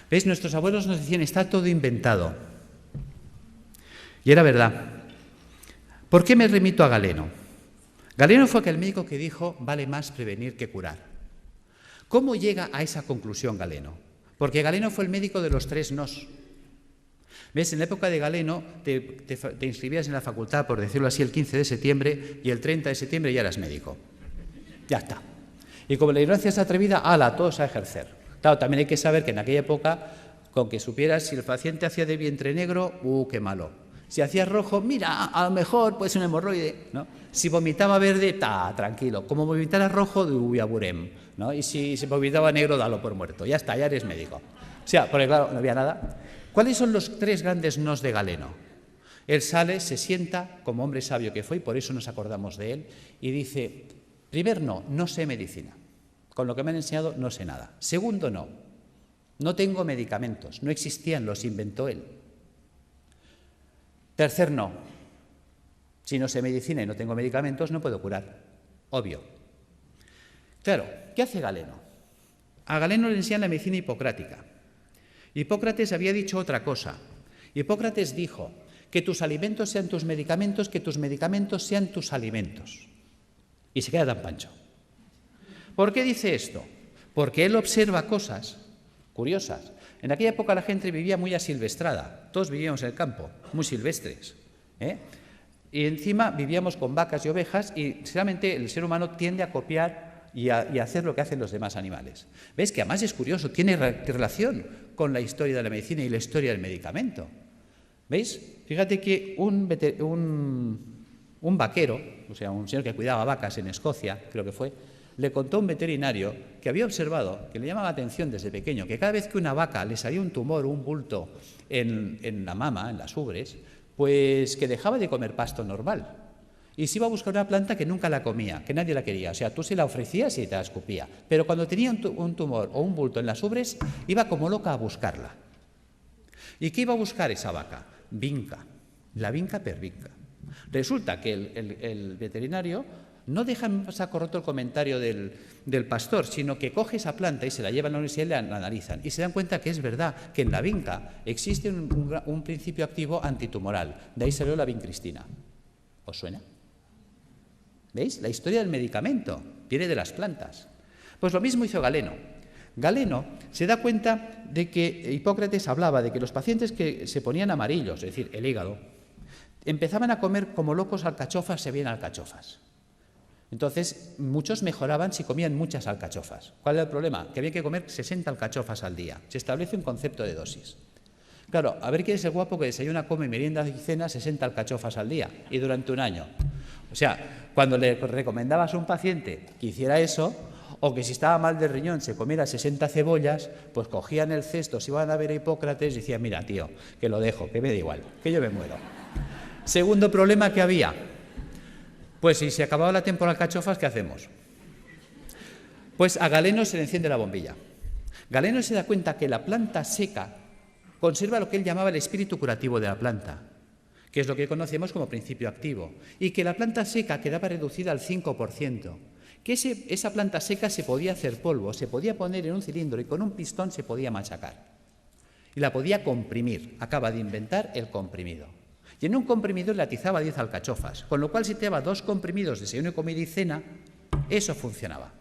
¿Veis? Nuestros abuelos nos decían: está todo inventado. Y era verdad. ¿Por qué me remito a Galeno? Galeno fue aquel médico que dijo: vale más prevenir que curar. ¿Cómo llega a esa conclusión Galeno? Porque Galeno fue el médico de los 3 nos. ¿Ves? En la época de Galeno te inscribías en la facultad, por decirlo así, el 15 de septiembre y el 30 de septiembre ya eras médico. Ya está. Y como la ignorancia es atrevida, ¡hala!, todos a ejercer. Claro, también hay que saber que en aquella época, con que supieras si el paciente hacía de vientre negro, ¡qué malo! Si hacía rojo, mira, a lo mejor puede ser un hemorroide, ¿no? Si vomitaba verde, tranquilo. Como vomitara rojo, aburem, ¿no? Y si se vomitaba negro, dalo por muerto. Ya está, ya eres médico. O sea, porque claro, no había nada. ¿Cuáles son los 3 grandes nos de Galeno? Él sale, se sienta, como hombre sabio que fue, y por eso nos acordamos de él, y dice: primer no sé medicina. Con lo que me han enseñado no sé nada. Segundo no tengo medicamentos, no existían, los inventó él. Tercer no, si no sé medicina y no tengo medicamentos, no puedo curar. Obvio. Claro, ¿qué hace Galeno? A Galeno le enseñan la medicina hipocrática. Hipócrates había dicho otra cosa. Hipócrates dijo: que tus alimentos sean tus medicamentos, que tus medicamentos sean tus alimentos. Y se queda tan pancho. ¿Por qué dice esto? Porque él observa cosas curiosas. En aquella época la gente vivía muy asilvestrada, todos vivíamos en el campo, muy silvestres, y encima vivíamos con vacas y ovejas, y realmente el ser humano tiende a copiar y a hacer lo que hacen los demás animales. ¿Ves? Que además es curioso, tiene relación con la historia de la medicina y la historia del medicamento. ¿Veis? Fíjate que un vaquero, o sea, un señor que cuidaba vacas en Escocia, creo que fue, le contó a un veterinario que había observado, que le llamaba la atención desde pequeño, que cada vez que una vaca le salía un tumor o un bulto en la mama, en las ubres, pues que dejaba de comer pasto normal y se iba a buscar una planta que nunca la comía, que nadie la quería. O sea, tú se la ofrecías y te la escupía. Pero cuando tenía un tumor o un bulto en las ubres, iba como loca a buscarla. ¿Y qué iba a buscar esa vaca? Vinca, la vinca pervinca. Resulta que el veterinario no deja en saco roto el comentario del pastor, sino que coge esa planta y se la lleva a la universidad y la analizan. Y se dan cuenta que es verdad, que en la vinca existe un principio activo antitumoral. De ahí salió la vincristina. ¿Os suena? ¿Veis? La historia del medicamento viene de las plantas. Pues lo mismo hizo Galeno. Galeno se da cuenta de que Hipócrates hablaba de que los pacientes que se ponían amarillos, es decir, el hígado, empezaban a comer como locos alcachofas, se veían alcachofas. Entonces, muchos mejoraban si comían muchas alcachofas. ¿Cuál era el problema? Que había que comer 60 alcachofas al día. Se establece un concepto de dosis. Claro, a ver quién es el guapo que desayuna, come, merienda y cena 60 alcachofas al día y durante un año. O sea, cuando le recomendabas a un paciente que hiciera eso, o que si estaba mal del riñón se comiera 60 cebollas, pues cogían el cesto, se iban a ver a Hipócrates y decían: mira, tío, que lo dejo, que me da igual, que yo me muero. Segundo problema que había: pues si se acababa la temporada de alcachofas, ¿qué hacemos? Pues a Galeno se le enciende la bombilla. Galeno se da cuenta que la planta seca conserva lo que él llamaba el espíritu curativo de la planta, que es lo que conocemos como principio activo, y que la planta seca quedaba reducida al 5%, que esa planta seca se podía hacer polvo, se podía poner en un cilindro y con un pistón se podía machacar. Y la podía comprimir. Acaba de inventar el comprimido. Y en un comprimidor le atizaba 10 alcachofas, con lo cual si te daba 2 comprimidos, desayuno, comida y cena, eso funcionaba.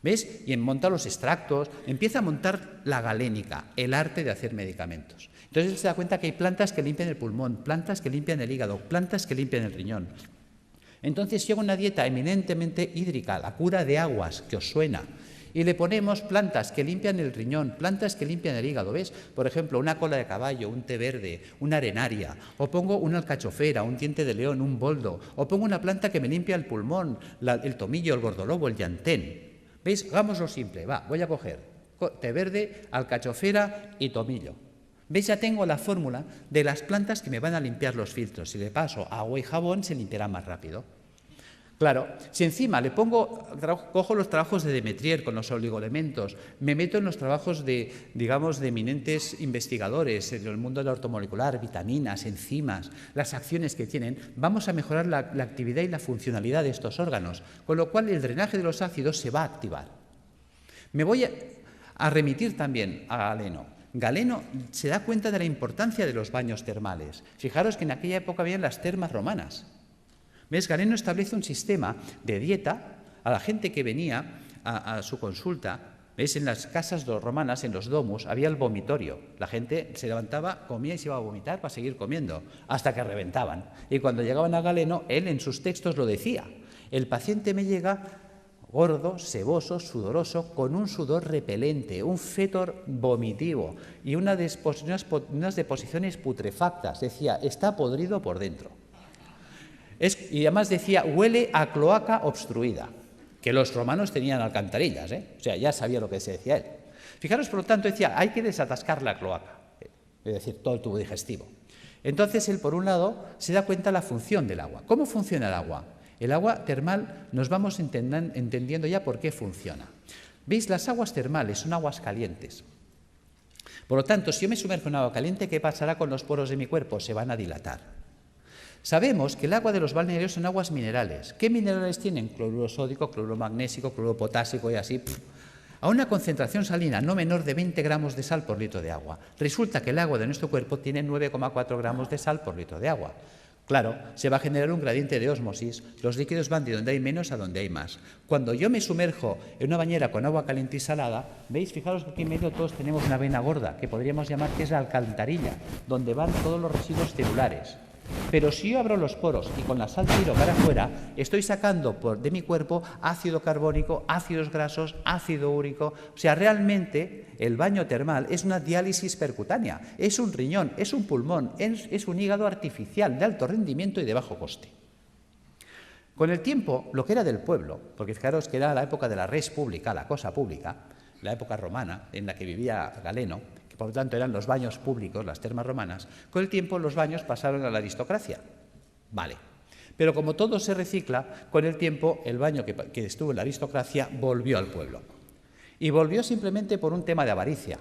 ¿Ves? Y monta los extractos, empieza a montar la galénica, el arte de hacer medicamentos. Entonces él se da cuenta que hay plantas que limpian el pulmón, plantas que limpian el hígado, plantas que limpian el riñón. Entonces llega una dieta eminentemente hídrica, la cura de aguas, que os suena, y le ponemos plantas que limpian el riñón, plantas que limpian el hígado, ¿ves? Por ejemplo, una cola de caballo, un té verde, una arenaria, o pongo una alcachofera, un diente de león, un boldo, o pongo una planta que me limpia el pulmón, el tomillo, el gordolobo, el llantén. ¿Veis? Hagámoslo simple, va, voy a coger té verde, alcachofera y tomillo. ¿Veis? Ya tengo la fórmula de las plantas que me van a limpiar los filtros. Si le paso agua y jabón, se limpiará más rápido. Claro, si encima le cojo los trabajos de Demetrier con los oligoelementos, me meto en los trabajos de eminentes investigadores en el mundo de la ortomolecular, vitaminas, enzimas, las acciones que tienen, vamos a mejorar la actividad y la funcionalidad de estos órganos, con lo cual el drenaje de los ácidos se va a activar. Me voy a remitir también a Galeno. Galeno se da cuenta de la importancia de los baños termales. Fijaros que en aquella época habían las termas romanas. ¿Ves? Galeno establece un sistema de dieta a la gente que venía a su consulta. ¿Ves? En las casas romanas, en los domus, había el vomitorio. La gente se levantaba, comía y se iba a vomitar para seguir comiendo, hasta que reventaban. Y cuando llegaban a Galeno, él en sus textos lo decía. El paciente me llega gordo, seboso, sudoroso, con un sudor repelente, un fétor vomitivo y unas deposiciones putrefactas. Decía, está podrido por dentro. Y además decía, huele a cloaca obstruida, que los romanos tenían alcantarillas, o sea, ya sabía lo que se decía él. Fijaros, por lo tanto, decía, hay que desatascar la cloaca, es decir, todo el tubo digestivo. Entonces, él, por un lado, se da cuenta de la función del agua. ¿Cómo funciona el agua? El agua termal nos vamos entendiendo ya por qué funciona. ¿Veis? Las aguas termales son aguas calientes. Por lo tanto, si yo me sumerjo en agua caliente, ¿qué pasará con los poros de mi cuerpo? Se van a dilatar. Sabemos que el agua de los balnearios son aguas minerales. ¿Qué minerales tienen? Cloruro sódico, cloruro magnésico, cloruro potásico y así. A una concentración salina no menor de 20 gramos de sal por litro de agua. Resulta que el agua de nuestro cuerpo tiene 9,4 gramos de sal por litro de agua. Claro, se va a generar un gradiente de ósmosis. Los líquidos van de donde hay menos a donde hay más. Cuando yo me sumerjo en una bañera con agua caliente y salada, ¿veis? Fijaros que aquí en medio todos tenemos una vena gorda, que podríamos llamar que es la alcantarilla, donde van todos los residuos celulares. Pero si yo abro los poros y con la sal tiro para afuera, estoy sacando de mi cuerpo ácido carbónico, ácidos grasos, ácido úrico. O sea, realmente el baño termal es una diálisis percutánea, es un riñón, es un pulmón, es un hígado artificial de alto rendimiento y de bajo coste. Con el tiempo, lo que era del pueblo, porque fijaros que era la época de la res pública, la cosa pública, la época romana en la que vivía Galeno, por lo tanto eran los baños públicos, las termas romanas, con el tiempo los baños pasaron a la aristocracia. Vale. Pero como todo se recicla, con el tiempo el baño que estuvo en la aristocracia volvió al pueblo. Y volvió simplemente por un tema de avaricia.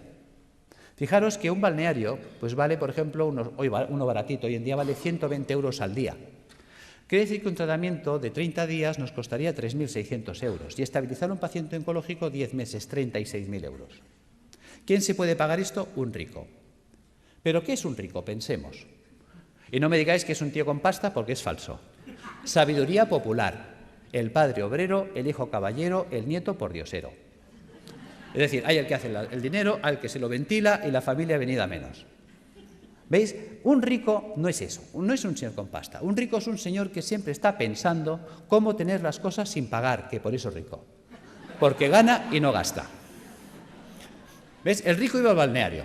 Fijaros que un balneario pues vale, por ejemplo, uno baratito, hoy en día vale 120 euros al día. Quiere decir que un tratamiento de 30 días nos costaría 3.600 euros y estabilizar a un paciente oncológico 10 meses, 36.000 euros. ¿Quién se puede pagar esto? Un rico. ¿Pero qué es un rico? Pensemos. Y no me digáis que es un tío con pasta porque es falso. Sabiduría popular. El padre obrero, el hijo caballero, el nieto pordiosero. Es decir, hay el que hace el dinero, hay el que se lo ventila y la familia venida menos. ¿Veis? Un rico no es eso, no es un señor con pasta. Un rico es un señor que siempre está pensando cómo tener las cosas sin pagar, que por eso es rico. Porque gana y no gasta. ¿Ves? El rico iba al balneario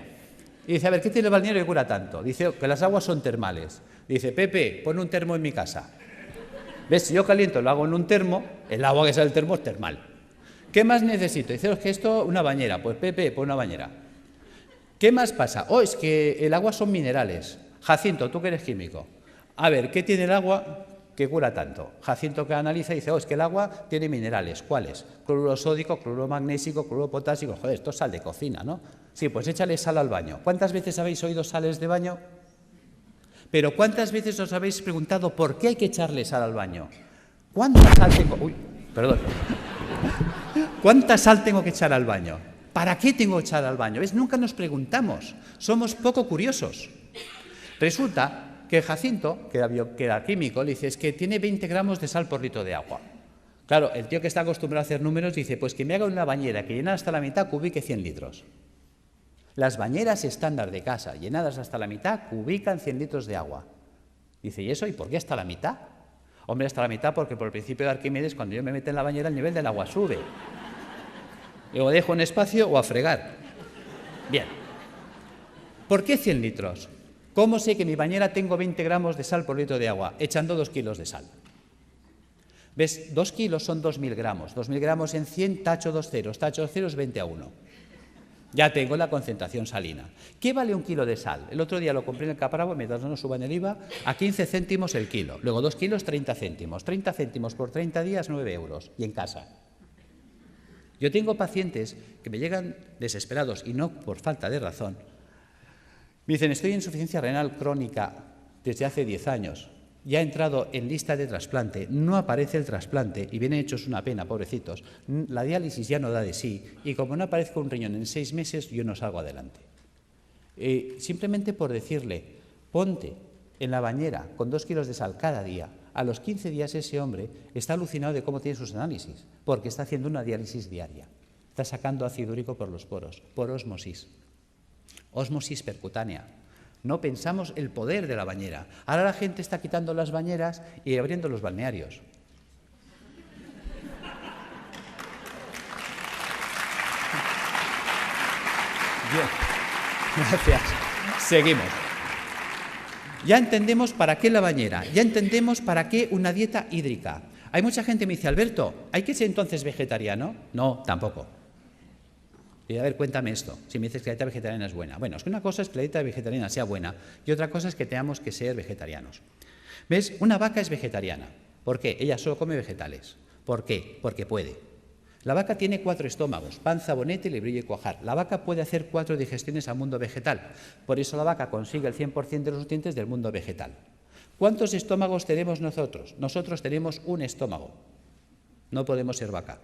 y dice, a ver, ¿qué tiene el balneario que cura tanto? Dice que las aguas son termales. Dice, Pepe, pon un termo en mi casa. ¿Ves? Si yo caliento lo hago en un termo, el agua que sale del termo es termal. ¿Qué más necesito? Dice, es que esto, una bañera. Pues Pepe, pon una bañera. ¿Qué más pasa? Oh, es que el agua son minerales. Jacinto, tú que eres químico. A ver, ¿qué tiene el agua que cura tanto? Jacinto que analiza y dice, oh, es que el agua tiene minerales. ¿Cuáles? Cloruro sódico, cloruro magnésico, cloruro potásico. Joder, esto es sal de cocina, ¿no? Sí, pues échale sal al baño. ¿Cuántas veces habéis oído sales de baño? Pero ¿cuántas veces os habéis preguntado por qué hay que echarle sal al baño? ¿Cuánta sal tengo? Uy, perdón. ¿Cuánta sal tengo que echar al baño? ¿Para qué tengo que echar al baño? ¿Ves? Nunca nos preguntamos. Somos poco curiosos. Resulta que Jacinto, que era químico, le dice, es que tiene 20 gramos de sal por litro de agua. Claro, el tío que está acostumbrado a hacer números dice, pues que me haga una bañera que llenada hasta la mitad cubique 100 litros. Las bañeras estándar de casa, llenadas hasta la mitad, cubican 100 litros de agua. Dice, ¿y eso? ¿Y por qué hasta la mitad? Hombre, hasta la mitad, porque por el principio de Arquímedes, cuando yo me meto en la bañera, el nivel del agua sube. Y o dejo un espacio o a fregar. Bien. ¿Por qué 100 litros? ¿Cómo sé que en mi bañera tengo 20 gramos de sal por litro de agua? Echando 2 kilos de sal. ¿Ves? 2 kilos son 2.000 gramos. 2.000 gramos en 100, tacho 2 ceros. Tacho 2 ceros, 20:1. Ya tengo la concentración salina. ¿Qué vale 1 kilo de sal? El otro día lo compré en el Caparabo, mientras no nos suban el IVA, a 15 céntimos el kilo. Luego 2 kilos, 30 céntimos. 30 céntimos por 30 días, 9 euros. Y en casa. Yo tengo pacientes que me llegan desesperados, y no por falta de razón. Me dicen, estoy en insuficiencia renal crónica desde hace 10 años. Ya ha entrado en lista de trasplante, no aparece el trasplante y vienen hechos una pena, pobrecitos. La diálisis ya no da de sí y como no aparezca un riñón en 6 meses, yo no salgo adelante. Simplemente por decirle, ponte en la bañera con 2 kilos de sal cada día, a los 15 días ese hombre está alucinado de cómo tiene sus análisis, porque está haciendo una diálisis diaria. Está sacando ácido úrico por los poros, por ósmosis. Ósmosis percutánea. No pensamos el poder de la bañera. Ahora la gente está quitando las bañeras y abriendo los balnearios. Bien, gracias. Seguimos. Ya entendemos para qué la bañera, ya entendemos para qué una dieta hídrica. Hay mucha gente que me dice, Alberto, ¿hay que ser entonces vegetariano? No, tampoco. Y a ver, cuéntame esto, si me dices que la dieta vegetariana es buena. Bueno, es que una cosa es que la dieta vegetariana sea buena y otra cosa es que tengamos que ser vegetarianos. ¿Ves? Una vaca es vegetariana. ¿Por qué? Ella solo come vegetales. ¿Por qué? Porque puede. La vaca tiene 4 estómagos, panza, bonete, librillo y cuajar. La vaca puede hacer 4 digestiones al mundo vegetal. Por eso la vaca consigue el 100% de los nutrientes del mundo vegetal. ¿Cuántos estómagos tenemos nosotros? Nosotros tenemos un estómago. No podemos ser vaca.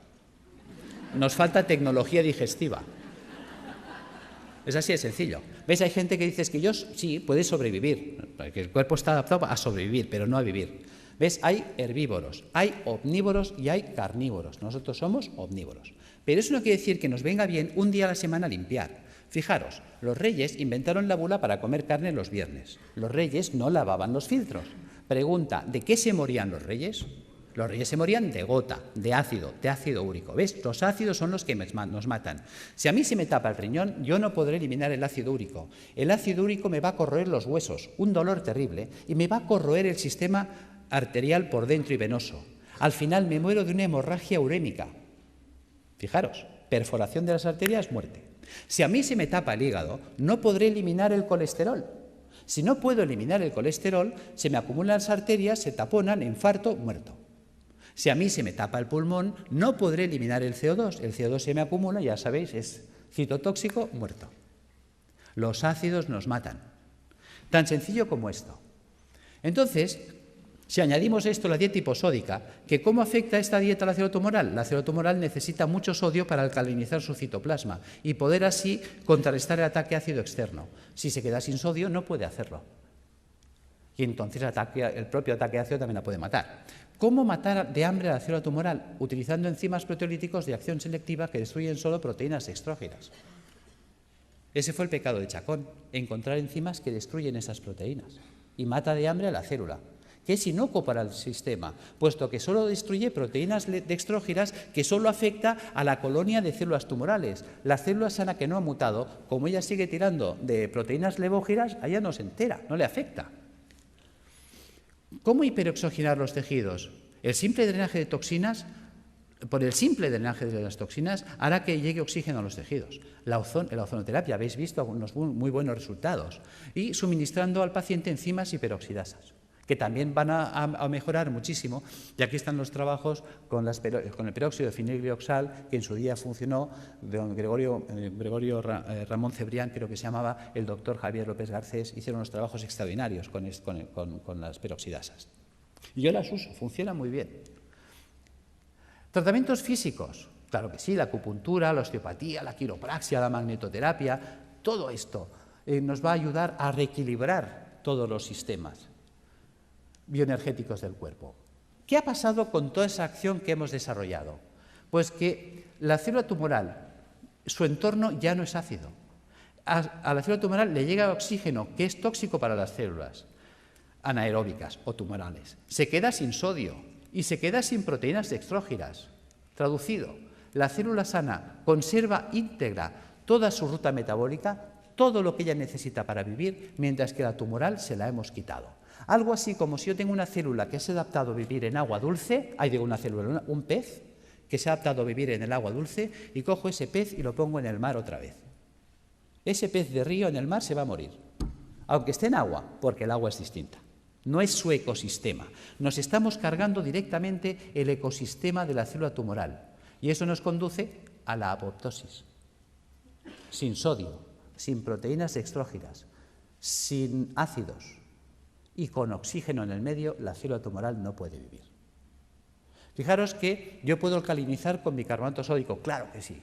Nos falta tecnología digestiva. Es así de sencillo. ¿Ves? Hay gente que dice que yo sí, puede sobrevivir, porque el cuerpo está adaptado a sobrevivir, pero no a vivir. ¿Ves? Hay herbívoros, hay omnívoros y hay carnívoros. Nosotros somos omnívoros. Pero eso no quiere decir que nos venga bien un día a la semana limpiar. Fijaros, los reyes inventaron la bula para comer carne los viernes. Los reyes no lavaban los filtros. Pregunta, ¿de qué se morían los reyes? Los reyes se morían de gota, de ácido úrico. ¿Ves? Los ácidos son los que nos matan. Si a mí se me tapa el riñón, yo no podré eliminar el ácido úrico. El ácido úrico me va a corroer los huesos, un dolor terrible, y me va a corroer el sistema arterial por dentro y venoso. Al final me muero de una hemorragia urémica. Fijaros, perforación de las arterias, muerte. Si a mí se me tapa el hígado, no podré eliminar el colesterol. Si no puedo eliminar el colesterol, se me acumulan las arterias, se taponan, infarto, muerto. Si a mí se me tapa el pulmón, no podré eliminar el CO2. El CO2 se me acumula, ya sabéis, es citotóxico, muerto. Los ácidos nos matan. Tan sencillo como esto. Entonces, si añadimos esto a la dieta hiposódica, que ¿cómo afecta esta dieta a la célula tumoral? La célula tumoral necesita mucho sodio para alcalinizar su citoplasma y poder así contrarrestar el ataque ácido externo. Si se queda sin sodio, no puede hacerlo. Y entonces el propio ataque ácido también la puede matar. ¿Cómo matar de hambre a la célula tumoral? Utilizando enzimas proteolíticos de acción selectiva que destruyen solo proteínas extrógenas. Ese fue el pecado de Chacón, encontrar enzimas que destruyen esas proteínas y mata de hambre a la célula, que es inocuo para el sistema, puesto que solo destruye proteínas dextrógenas que solo afecta a la colonia de células tumorales. La célula sana que no ha mutado, como ella sigue tirando de proteínas levógenas, a ella no se entera, no le afecta. ¿Cómo hiperoxigenar los tejidos? El simple drenaje de toxinas, por el simple drenaje de las toxinas, hará que llegue oxígeno a los tejidos. La ozonoterapia, habéis visto unos muy buenos resultados. Y suministrando al paciente enzimas hiperoxidasas, que también van a mejorar muchísimo. Y aquí están los trabajos con el peróxido de feniloxal, que en su día funcionó, de don Gregorio Ramón Cebrián, creo que se llamaba, el doctor Javier López Garcés, hicieron unos trabajos extraordinarios con las peroxidasas. Y yo las uso, funcionan muy bien. Tratamientos físicos, claro que sí, la acupuntura, la osteopatía, la quiropraxia, la magnetoterapia, todo esto nos va a ayudar a reequilibrar todos los sistemas bioenergéticos del cuerpo. ¿Qué ha pasado con toda esa acción que hemos desarrollado? Pues que la célula tumoral, su entorno ya no es ácido. A la célula tumoral le llega oxígeno, que es tóxico para las células. anaeróbicas o tumorales. Se queda sin sodio y se queda sin proteínas dextrógiras. Traducido, la célula sana conserva íntegra toda su ruta metabólica, todo lo que ella necesita para vivir, mientras que la tumoral se la hemos quitado. Algo así como si yo tengo una célula que se ha adaptado a vivir en agua dulce, un pez que se ha adaptado a vivir en el agua dulce, y cojo ese pez y lo pongo en el mar otra vez. Ese pez de río en el mar se va a morir, aunque esté en agua, porque el agua es distinta. No es su ecosistema. Nos estamos cargando directamente el ecosistema de la célula tumoral, y eso nos conduce a la apoptosis. Sin sodio, sin proteínas dextrógiras, sin ácidos y con oxígeno en el medio, la célula tumoral no puede vivir. Fijaros que yo puedo alcalinizar con bicarbonato sódico, claro que sí.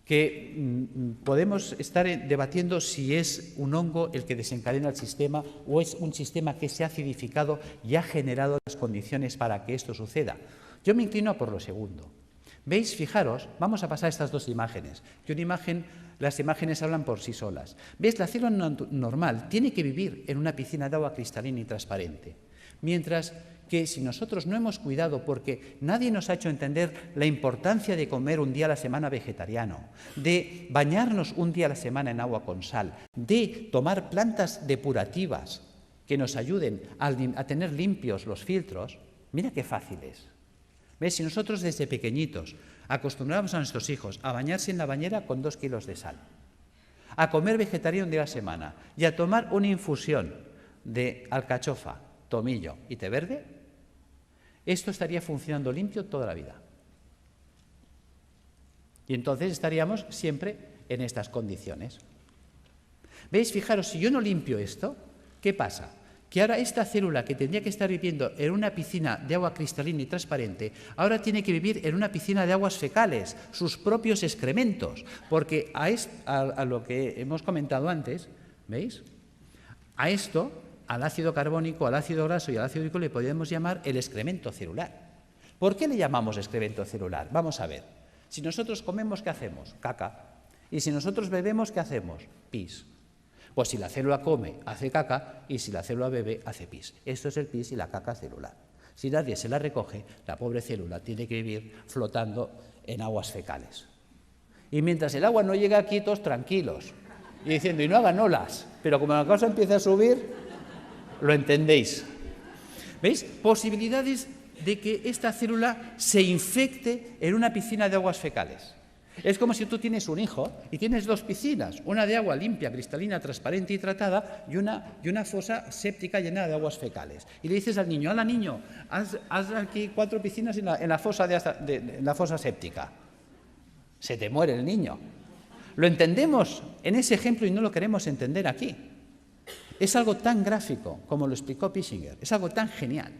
Que podemos estar debatiendo si es un hongo el que desencadena el sistema o es un sistema que se ha acidificado y ha generado las condiciones para que esto suceda. Yo me inclino por lo segundo. ¿Veis? Fijaros, vamos a pasar estas dos imágenes. Que las imágenes hablan por sí solas. ¿Veis? La célula normal tiene que vivir en una piscina de agua cristalina y transparente. Mientras que si nosotros no hemos cuidado, porque nadie nos ha hecho entender la importancia de comer un día a la semana vegetariano, de bañarnos un día a la semana en agua con sal, de tomar plantas depurativas que nos ayuden a tener limpios los filtros, mira qué fácil es. ¿Ves? Si nosotros desde pequeñitos acostumbramos a nuestros hijos a bañarse en la bañera con 2 kilos de sal, a comer vegetariano un día a la semana y a tomar una infusión de alcachofa, tomillo y té verde, esto estaría funcionando limpio toda la vida. Y entonces estaríamos siempre en estas condiciones. ¿Veis? Fijaros, si yo no limpio esto, ¿qué pasa? Que ahora esta célula que tendría que estar viviendo en una piscina de agua cristalina y transparente, ahora tiene que vivir en una piscina de aguas fecales, sus propios excrementos, porque a lo que hemos comentado antes, ¿veis? A esto, al ácido carbónico, al ácido graso y al ácido úrico le podríamos llamar el excremento celular. ¿Por qué le llamamos excremento celular? Vamos a ver. Si nosotros comemos, ¿qué hacemos? Caca. Y si nosotros bebemos, ¿qué hacemos? Pis. Pues si la célula come, hace caca, y si la célula bebe, hace pis. Esto es el pis y la caca celular. Si nadie se la recoge, la pobre célula tiene que vivir flotando en aguas fecales. Y mientras el agua no llega aquí, todos tranquilos, y diciendo, y no hagan olas, pero como la cosa empieza a subir, lo entendéis. ¿Veis? Posibilidades de que esta célula se infecte en una piscina de aguas fecales. Es como si tú tienes un hijo y tienes 2 piscinas, una de agua limpia, cristalina, transparente y tratada y una fosa séptica llena de aguas fecales. Y le dices al niño, ¡hala, niño! Haz aquí 4 piscinas en la fosa séptica. Se te muere el niño. Lo entendemos en ese ejemplo y no lo queremos entender aquí. Es algo tan gráfico como lo explicó Pischinger, es algo tan genial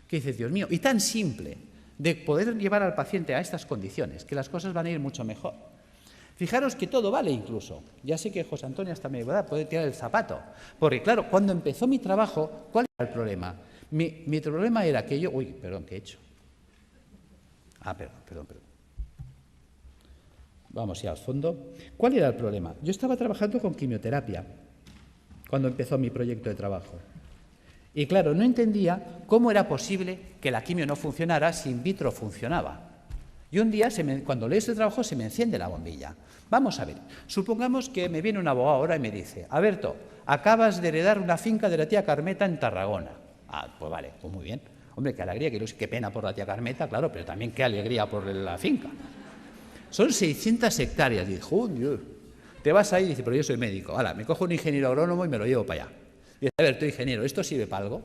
que dices, Dios mío, y tan simple de poder llevar al paciente a estas condiciones, que las cosas van a ir mucho mejor. Fijaros que todo vale incluso. Ya sé que José Antonio hasta me puede tirar el zapato, porque claro, cuando empezó mi trabajo, ¿cuál era el problema? Mi problema era que yo... Uy, perdón, ¿qué he hecho? Perdón. Vamos ya al fondo. ¿Cuál era el problema? Yo estaba trabajando con quimioterapia cuando empezó mi proyecto de trabajo. Y claro, no entendía cómo era posible que la quimio no funcionara si in vitro funcionaba. Y un día, cuando leo este trabajo, se me enciende la bombilla. Vamos a ver, supongamos que me viene un abogado ahora y me dice, Alberto, acabas de heredar una finca de la tía Carmeta en Tarragona. Pues vale, pues muy bien. Hombre, qué alegría, qué pena por la tía Carmeta, claro, pero también qué alegría por la finca. Son 600 hectáreas. Y dijo, Dios, te vas ahí y dice, pero yo soy médico. Ahora, me cojo un ingeniero agrónomo y me lo llevo para allá. Dice, a ver, tú ingeniero, ¿esto sirve para algo?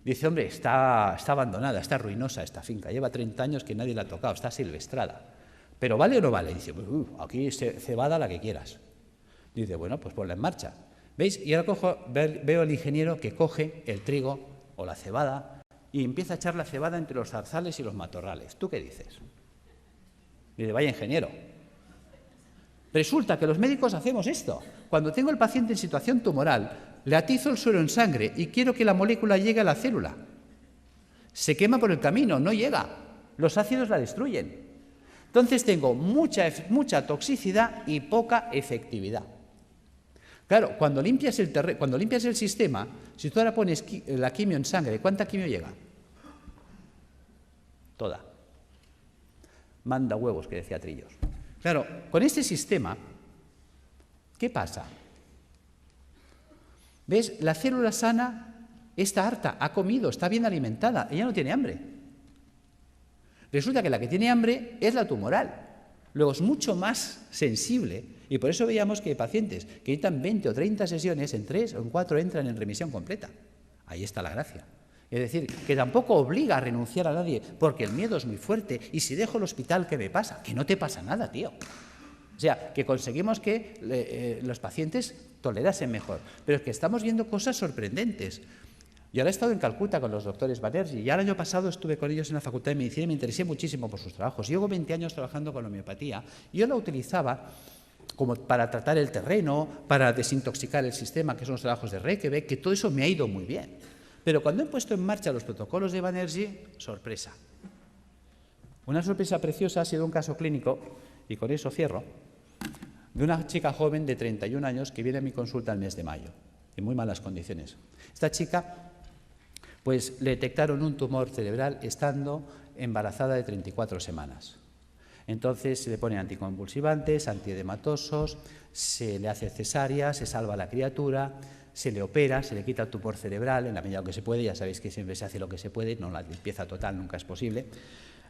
Dice, hombre, está abandonada, está ruinosa esta finca, lleva 30 años que nadie la ha tocado, está silvestrada. ¿Pero vale o no vale? Dice, pues aquí cebada la que quieras. Dice, bueno, pues ponla en marcha. ¿Veis? Y ahora veo al ingeniero que coge el trigo o la cebada y empieza a echar la cebada entre los zarzales y los matorrales. ¿Tú qué dices? Dice, vaya ingeniero. Resulta que los médicos hacemos esto. Cuando tengo al paciente en situación tumoral, le atizo el suero en sangre y quiero que la molécula llegue a la célula. Se quema por el camino, no llega. Los ácidos la destruyen. Entonces tengo mucha toxicidad y poca efectividad. Claro, cuando limpias el sistema, si tú ahora pones la quimio en sangre, ¿cuánta quimio llega? Toda. Manda huevos, que decía Trillos. Claro, con este sistema, ¿qué pasa? ¿Ves? La célula sana está harta, ha comido, está bien alimentada, ella no tiene hambre. Resulta que la que tiene hambre es la tumoral. Luego es mucho más sensible y por eso veíamos que pacientes que necesitan 20 o 30 sesiones, en 3 o en 4 entran en remisión completa. Ahí está la gracia. Es decir, que tampoco obliga a renunciar a nadie porque el miedo es muy fuerte y si dejo el hospital, ¿qué me pasa? Que no te pasa nada, tío. O sea, que conseguimos que los pacientes tolerasen mejor. Pero es que estamos viendo cosas sorprendentes. Yo ahora he estado en Calcuta con los doctores Banerjee y ya el año pasado estuve con ellos en la Facultad de Medicina y me interesé muchísimo por sus trabajos. Llevo 20 años trabajando con la homeopatía y yo la utilizaba como para tratar el terreno, para desintoxicar el sistema, que son los trabajos de Reykjavik, que todo eso me ha ido muy bien. Pero cuando he puesto en marcha los protocolos de Banerjee, sorpresa. Una sorpresa preciosa ha sido un caso clínico, y con eso cierro, de una chica joven de 31 años que viene a mi consulta el mes de mayo, en muy malas condiciones. Esta chica, pues le detectaron un tumor cerebral estando embarazada de 34 semanas. Entonces se le ponen anticonvulsivantes, antiedematosos, se le hace cesárea, se salva a la criatura, se le opera, se le quita el tumor cerebral en la medida que se puede, ya sabéis que siempre se hace lo que se puede, no la limpieza total nunca es posible.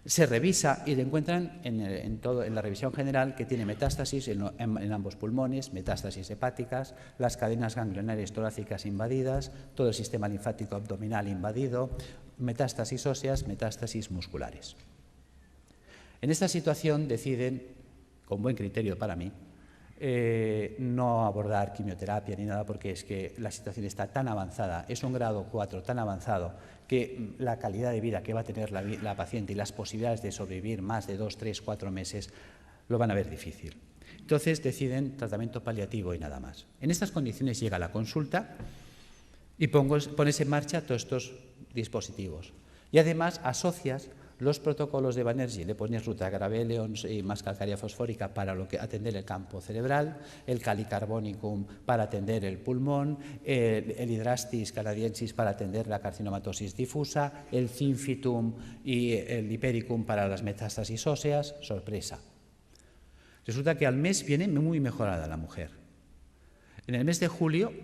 Se revisa y le encuentran en la revisión general que tiene metástasis en ambos pulmones, metástasis hepáticas, las cadenas ganglionarias torácicas invadidas, todo el sistema linfático abdominal invadido, metástasis óseas, metástasis musculares. En esta situación deciden, con buen criterio para mí, no abordar quimioterapia ni nada porque es que la situación está tan avanzada, es un grado 4 tan avanzado que la calidad de vida que va a tener la paciente y las posibilidades de sobrevivir más de 2, 3, 4 meses lo van a ver difícil. Entonces deciden tratamiento paliativo y nada más. En estas condiciones llega la consulta y pones en marcha todos estos dispositivos. Y además asocias los protocolos de Banerjee, le pones Rutagrapeleon y más calcárea fosfórica para atender el campo cerebral, el Calicarbonicum para atender el pulmón, el Hydrastis canadiensis para atender la carcinomatosis difusa, el Zinfitum y el Hipericum para las metástasis óseas. Sorpresa. Resulta que al mes viene muy mejorada la mujer. En el mes de julio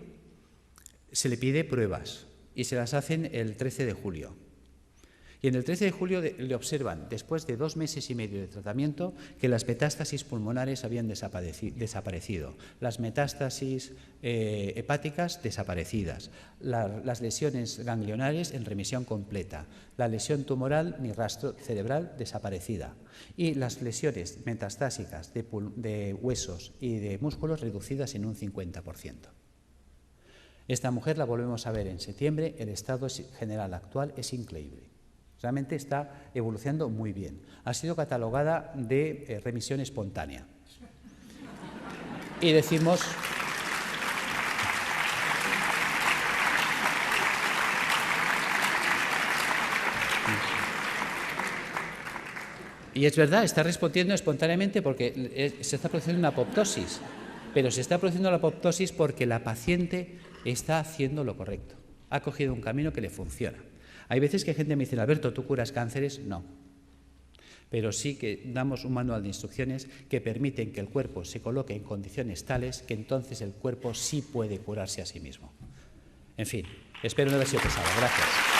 se le pide pruebas y se las hacen el 13 de julio. Y en el 13 de julio le observan, después de 2 meses y medio de tratamiento, que las metástasis pulmonares habían desaparecido, las metástasis hepáticas desaparecidas, las lesiones ganglionares en remisión completa, la lesión tumoral ni rastro cerebral desaparecida y las lesiones metastásicas de huesos y de músculos reducidas en un 50%. Esta mujer la volvemos a ver en septiembre, el estado general actual es increíble. Realmente está evolucionando muy bien. Ha sido catalogada de remisión espontánea. Y decimos... Y es verdad, está respondiendo espontáneamente porque se está produciendo una apoptosis. Pero se está produciendo la apoptosis porque la paciente está haciendo lo correcto. Ha cogido un camino que le funciona. Hay veces que gente me dice, Alberto, ¿tú curas cánceres? No. Pero sí que damos un manual de instrucciones que permiten que el cuerpo se coloque en condiciones tales que entonces el cuerpo sí puede curarse a sí mismo. En fin, espero no haber sido pesado. Gracias.